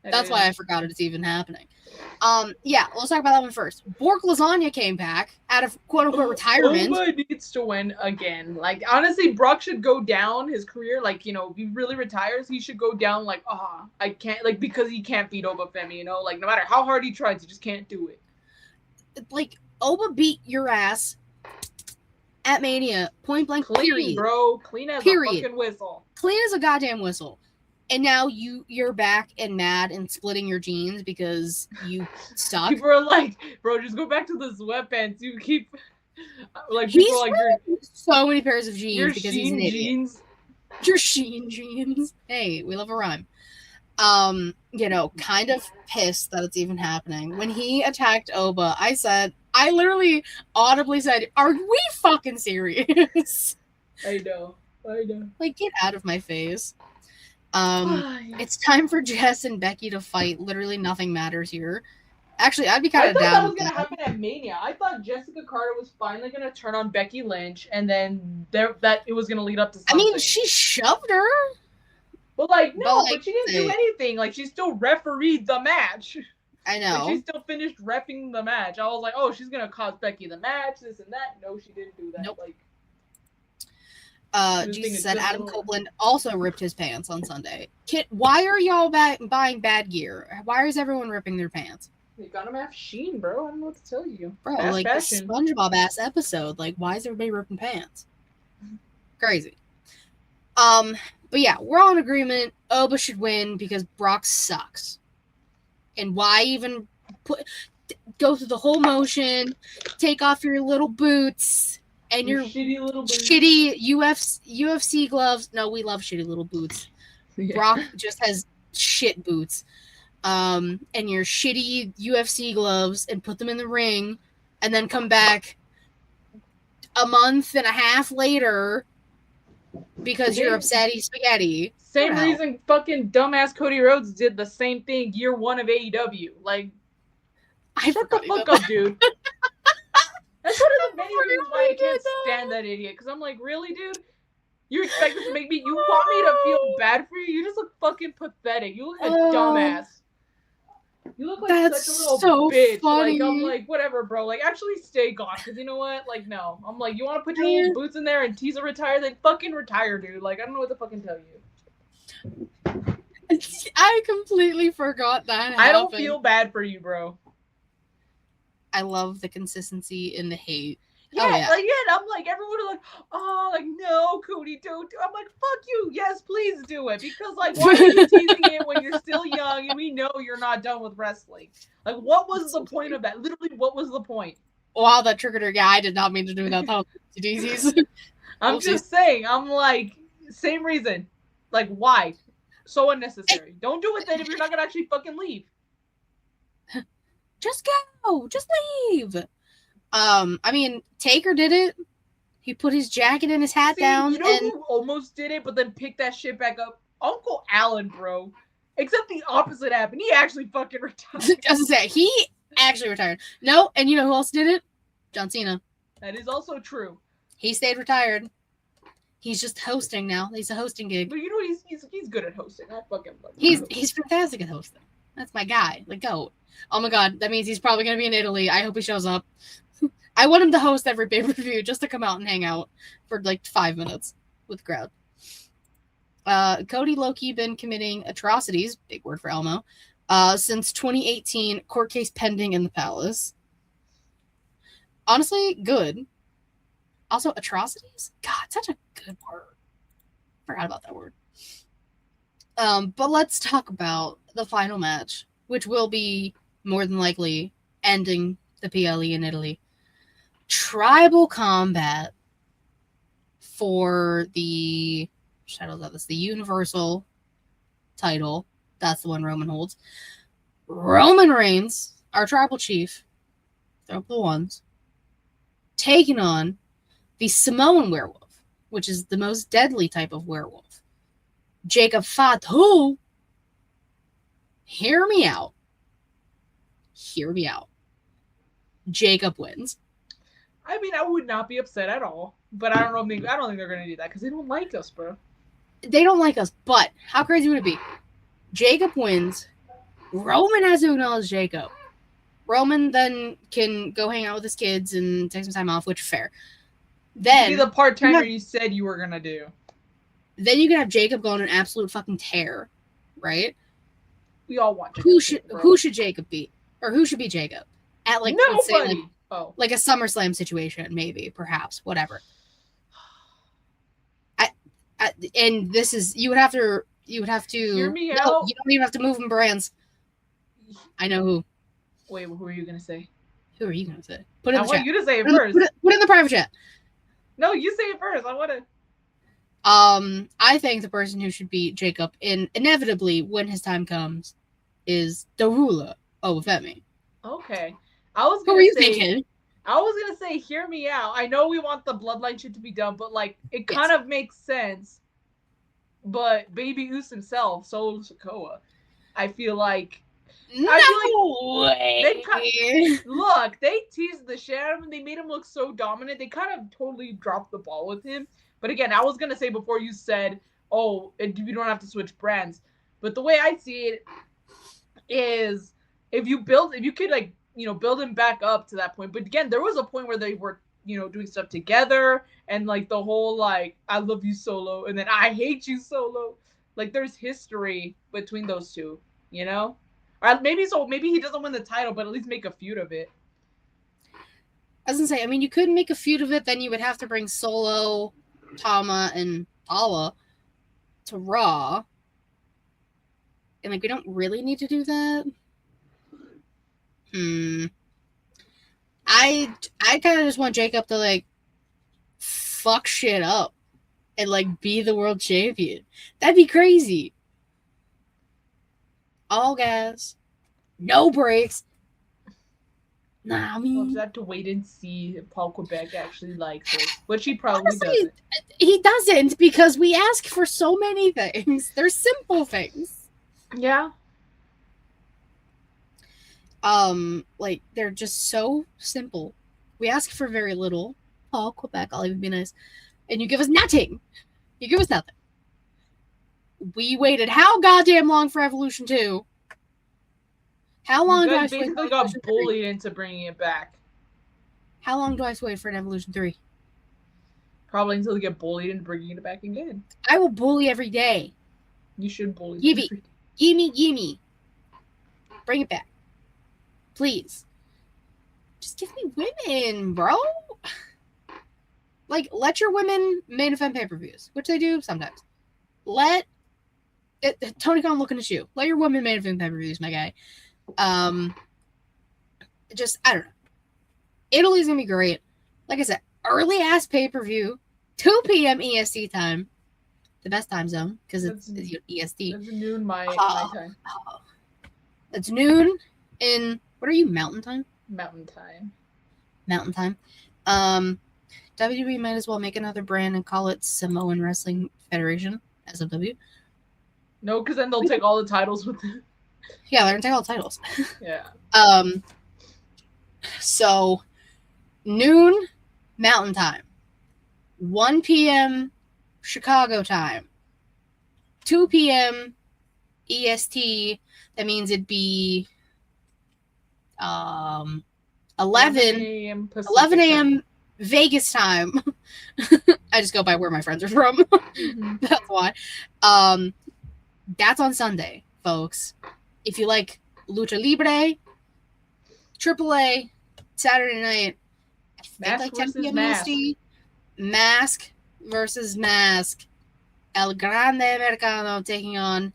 Speaker 1: That's why I forgot it's even happening. Yeah, let's talk about that one first. Bork Lasagna came back out of quote-unquote retirement.
Speaker 2: Oba needs to win again. Like, honestly, Brock should go down his career. Like, if he really retires, he should go down like, I can't, like, because he can't beat Oba Femi, Like, no matter how hard he tries, he just can't do it.
Speaker 1: Like, Oba beat your ass at Mania, point blank,
Speaker 2: clean,
Speaker 1: period.
Speaker 2: Bro. Clean as a fucking whistle.
Speaker 1: Clean as a goddamn whistle. And now you're back and mad and splitting your jeans because you suck.
Speaker 2: People are like, bro, just go back to the sweatpants. You keep like people
Speaker 1: he's
Speaker 2: like
Speaker 1: so many pairs of jeans because he's an idiot.
Speaker 2: Jeans.
Speaker 1: Your Sheen jeans. Hey, we love a rhyme. Kind of pissed that it's even happening. When he attacked Oba, I literally audibly said, "Are we fucking serious?"
Speaker 2: I know.
Speaker 1: Like, get out of my face. It's time for Jess and Becky to fight. Literally nothing matters here. Actually, I'd be kind of down.
Speaker 2: I thought that was gonna happen at Mania. I thought Jessica Carter was finally gonna turn on Becky Lynch, and then that it was gonna lead up to something.
Speaker 1: I mean, she shoved her.
Speaker 2: But she didn't do anything. Like, she still refereed the match.
Speaker 1: I know.
Speaker 2: Like, she still finished reffing the match. I was like, oh, she's gonna cost Becky the match, this and that. No, she didn't do that.
Speaker 1: Nope.
Speaker 2: Like,
Speaker 1: Jesus said Adam Copeland also ripped his pants on Sunday. Why are y'all buying bad gear? Why is everyone ripping their pants?
Speaker 2: They got them at Shein, bro. I don't know what to tell you.
Speaker 1: Bro,
Speaker 2: Fast
Speaker 1: like
Speaker 2: fashion.
Speaker 1: the SpongeBob ass episode. Like, why is everybody ripping pants? Crazy. But yeah, we're all in agreement. Oba should win because Brock sucks. And why even go through the whole motion, take off your little boots and your
Speaker 2: shitty little boots.
Speaker 1: Shitty UFC gloves. No, we love shitty little boots. Yeah. Brock just has shit boots. And your shitty UFC gloves and put them in the ring and then come back a month and a half later because you're upsetty spaghetti.
Speaker 2: Same reason fucking dumbass Cody Rhodes did the same thing year 1 of AEW. Like, shut the fuck up, dude. That's one of the many reasons why I can't stand that idiot. Because I'm like, really, dude? You expect this to make me... You want me to feel bad for you? You just look fucking pathetic. You look like a dumbass. You look like such a little bitch.
Speaker 1: Funny.
Speaker 2: Like, I'm like, whatever, bro. Like, actually stay gone. Because you know what? Like, no. I'm like, you want to put your little boots in there and tease a retire? Then fucking retire, dude. Like, I don't know what to fucking tell you.
Speaker 1: I completely forgot that happened.
Speaker 2: I don't feel bad for you, bro.
Speaker 1: I love the consistency in the hate.
Speaker 2: Yeah, like, yeah, I'm like, everyone is like, oh, like, no, Cody, don't do it. I'm like, fuck you. Yes, please do it. Because, like, why are you teasing it when you're still young and we know you're not done with wrestling? Like, what was the point of that? Literally, what was the point?
Speaker 1: Wow, that triggered her. Yeah, I did not mean to do that.
Speaker 2: I'm just saying, I'm like, same reason. Like, why? So unnecessary. Don't do it then if you're not going to actually fucking leave.
Speaker 1: Just go. Just leave. I mean, Taker did it. He put his jacket and his hat down.
Speaker 2: You know who almost did it, but then picked that shit back up? Uncle Alan, bro. Except the opposite happened. He actually fucking retired.
Speaker 1: I was gonna say, he actually retired. No, and you know who else did it? John Cena.
Speaker 2: That is also true.
Speaker 1: He stayed retired. He's just hosting now. He's a hosting gig.
Speaker 2: But you know he's good at hosting. I fucking love
Speaker 1: him. He's fantastic at hosting. That's my guy. Like, go. Oh my god, that means he's probably gonna be in Italy. I hope he shows up. I want him to host every pay-per-view just to come out and hang out for like 5 minutes with the crowd. Cody Loki been committing atrocities, big word for Elmo, since 2018, court case pending in the palace. Honestly, good. Also, atrocities? God, such a good word. Forgot about that word. But let's talk about the final match, which will be more than likely ending the PLE in Italy. Tribal combat for the the Universal title. That's the one Roman holds. Roman Reigns, our tribal chief, throw up the ones, taking on the Samoan werewolf, which is the most deadly type of werewolf. Jacob Fatu. Hear me out. Hear me out. Jacob wins.
Speaker 2: I mean, I would not be upset at all, but I don't think they're gonna do that because they don't like us, bro.
Speaker 1: They don't like us, but how crazy would it be? Jacob wins. Roman has to acknowledge Jacob. Roman then can go hang out with his kids and take some time off, which is fair. Then
Speaker 2: be the part-timer you said you were gonna do.
Speaker 1: Then you can have Jacob go on an absolute fucking tear, right?
Speaker 2: We all want Jacob.
Speaker 1: Who should Jacob be? Or who should be Jacob? At like, let's say, like a SummerSlam situation, maybe, perhaps, whatever. And this is you would have to
Speaker 2: hear me out.
Speaker 1: You don't even have to move in brands. I know who.
Speaker 2: Wait, who are you gonna say?
Speaker 1: Who are you gonna say? Put it in the chat.
Speaker 2: I want you to say it first.
Speaker 1: Put it in the private chat.
Speaker 2: No, you say it first. I want to.
Speaker 1: I think the person who should beat Jacob inevitably when his time comes is the ruler of Femi.
Speaker 2: Okay.
Speaker 1: Who are you thinking?
Speaker 2: I was gonna say, hear me out. I know we want the bloodline shit to be done, but like it kind of makes sense. But Baby Uso himself, Solo Sikoa, I feel like
Speaker 1: way.
Speaker 2: They teased the shit out of him. They made him look so dominant. They kind of totally dropped the ball with him. But again, I was gonna say before you said, "Oh, you don't have to switch brands." But the way I see it is, if you could like build him back up to that point. But again, there was a point where they were doing stuff together, and like the whole like I love you Solo and then I hate you Solo. Like there's history between those two, Or maybe he doesn't win the title, but at least make a feud of it.
Speaker 1: I was gonna say, I mean, you could make a feud of it, then you would have to bring Solo, Tama, and Paula to Raw. And, like, we don't really need to do that. I kind of just want Jacob to, like, fuck shit up and, like, be the world champion. That'd be crazy. All gas. No brakes. Nah, I mean...
Speaker 2: We'll just have to wait and see if Paul Quebec actually likes it. Which he probably doesn't.
Speaker 1: He doesn't, because we ask for so many things. They're simple things.
Speaker 2: Yeah.
Speaker 1: Like, they're just so simple. We ask for very little. Paul Quebec, I'll even be nice. And you give us nothing. You give us nothing. We waited how goddamn long for Evolution 2? How long do I
Speaker 2: basically got bullied into bringing it back?
Speaker 1: How long do I have to wait for an Evolution 3?
Speaker 2: Probably until they get bullied into bringing it back again.
Speaker 1: I will bully every day.
Speaker 2: You should bully
Speaker 1: every day. Gimme. Bring it back. Please. Just give me women, bro. Like, let your women main event pay-per-views, which they do sometimes. Tony Khan looking at you. Let your women main event pay-per-views, my guy. I don't know. Italy's gonna be great. Like I said, early ass pay-per-view, 2 p.m. EST time. The best time zone, because it's EST.
Speaker 2: It's noon my time.
Speaker 1: It's noon in, what are you, Mountain Time?
Speaker 2: Mountain Time.
Speaker 1: WWE might as well make another brand and call it Samoan Wrestling Federation, SFW.
Speaker 2: No, because then they'll take all the titles with them.
Speaker 1: Yeah, they're gonna take all the titles.
Speaker 2: Yeah.
Speaker 1: So, noon Mountain Time, 1 p.m. Chicago time, 2 p.m. EST. That means it'd be 11 a.m. Vegas time. I just go by where my friends are from. Mm-hmm. That's why. That's on Sunday, folks. If you like Lucha Libre, AAA, Saturday night, I think like 10 p.m. EST, Mask versus Mask, El Grande Americano taking on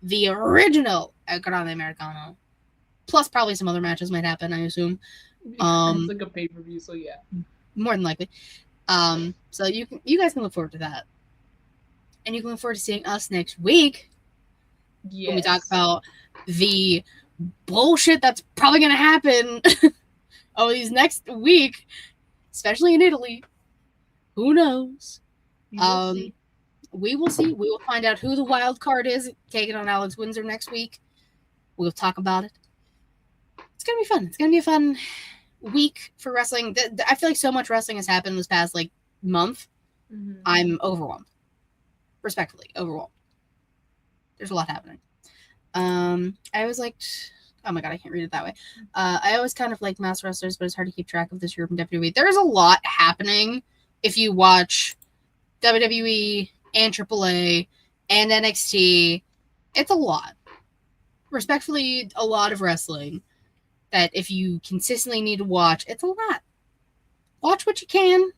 Speaker 1: the original El Grande Americano. Plus, probably some other matches might happen, I assume.
Speaker 2: It's like a pay-per-view, so yeah.
Speaker 1: More than likely. So you guys can look forward to that. And you can look forward to seeing us next week. Yes. When we talk about the bullshit that's probably going to happen over these next week, especially in Italy. Who knows? We will see. We will find out who the wild card is taking on Alex Windsor next week. We'll talk about it. It's going to be fun. It's going to be a fun week for wrestling. I feel like so much wrestling has happened this past month. Mm-hmm. I'm overwhelmed. Respectfully, overwhelmed. There's a lot happening. I always liked... Oh my god, I can't read it that way. I always kind of like mass wrestlers, but it's hard to keep track of this year from WWE. There's a lot happening if you watch WWE and AAA and NXT. It's a lot. Respectfully, a lot of wrestling that if you consistently need to watch, it's a lot. Watch what you can.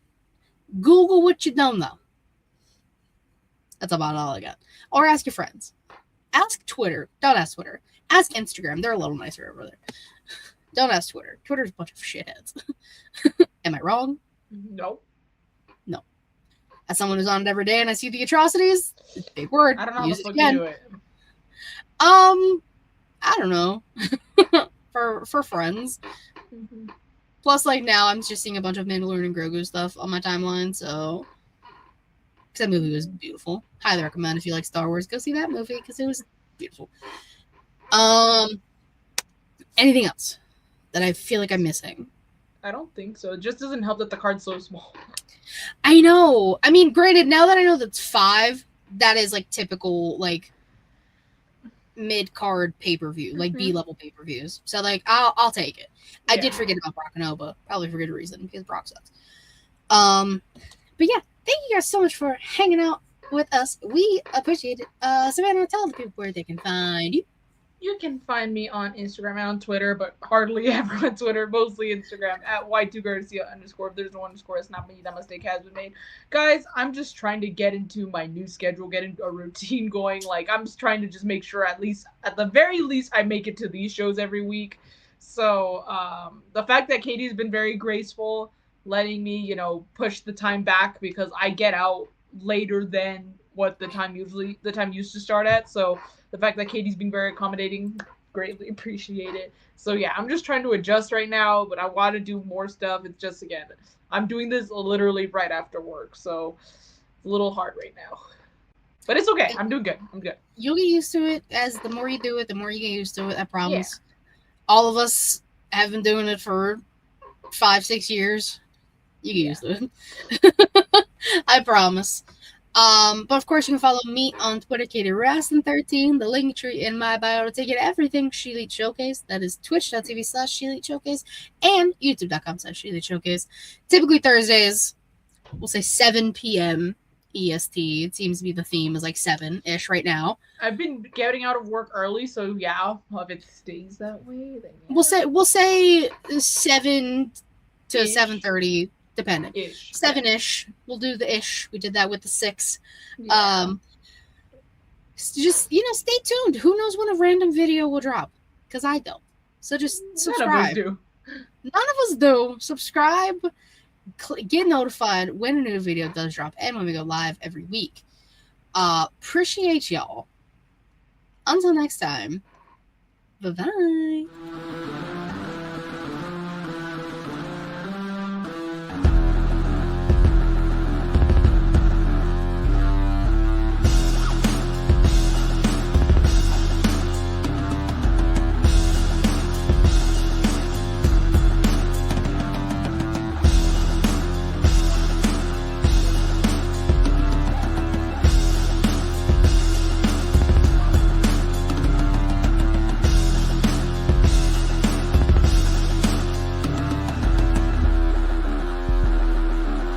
Speaker 1: Google what you don't know. That's about all I got. Or ask your friends. Ask Twitter. Don't ask Twitter. Ask Instagram. They're a little nicer over there. Don't ask Twitter. Twitter's a bunch of shitheads. Am I wrong?
Speaker 2: No.
Speaker 1: No. As someone who's on it every day and I see the atrocities, it's a big word.
Speaker 2: I don't know how the fuck you do it.
Speaker 1: I don't know. for friends. Mm-hmm. Plus, now I'm just seeing a bunch of Mandalorian and Grogu stuff on my timeline, so... Because that movie was beautiful. Highly recommend if you like Star Wars, go see that movie, because it was beautiful. Anything else that I feel like I'm missing?
Speaker 2: I don't think so. It just doesn't help that the card's so small.
Speaker 1: I know. I mean, granted, now that I know that's 5, that is typical mid-card pay-per-view, like
Speaker 2: Mhm.
Speaker 1: B-level pay-per-views. So, like, I'll take it. I
Speaker 2: Yeah.
Speaker 1: did forget about Brock and Oba, probably for good reason, because Brock sucks. But yeah, thank you guys so much for hanging out with us. We appreciate it. Savannah, tell the people where they can find you.
Speaker 2: You can find me on Instagram and on Twitter, but hardly ever on Twitter, mostly Instagram, at Y2Garcia_. If there's no underscore, it's not me. That mistake has been made. Guys, I'm just trying to get into my new schedule, get into a routine going. Like, I'm just trying to just make sure at the very least, I make it to these shows every week. So, the fact that Katie's been very graceful, letting me, push the time back because I get out later than what the time used to start at. So, the fact that Katie's being very accommodating, greatly appreciate it. So yeah, I'm just trying to adjust right now, but I want to do more stuff. It's just, again, I'm doing this literally right after work, so it's a little hard right now. But it's okay. I'm doing good. I'm good.
Speaker 1: You'll get used to it. As the more you do it, the more you get used to it. I promise.
Speaker 2: Yeah.
Speaker 1: All of us have been doing it for 5-6 years. You get used to it. I promise. But of course, you can follow me on Twitter, KatieRaston13, the link tree in my bio to take you to everything ShElite Showcase. That is twitch.tv/ShElite Showcase and youtube.com/ShElite Showcase. Typically Thursdays, we'll say 7 p.m. EST. It seems to be the theme is like 7-ish right now.
Speaker 2: I've been getting out of work early, so yeah, if it stays that way, then yeah.
Speaker 1: We'll say 7 to 7:30. Depending.
Speaker 2: Ish.
Speaker 1: 7-ish. We'll do the ish. We did that with the 6.
Speaker 2: Yeah.
Speaker 1: Just, stay tuned. Who knows when a random video will drop? Because I don't. So just subscribe.
Speaker 2: None
Speaker 1: of us do. Subscribe. Get notified when a new video does drop and when we go live every week. Appreciate y'all. Until next time. Bye-bye.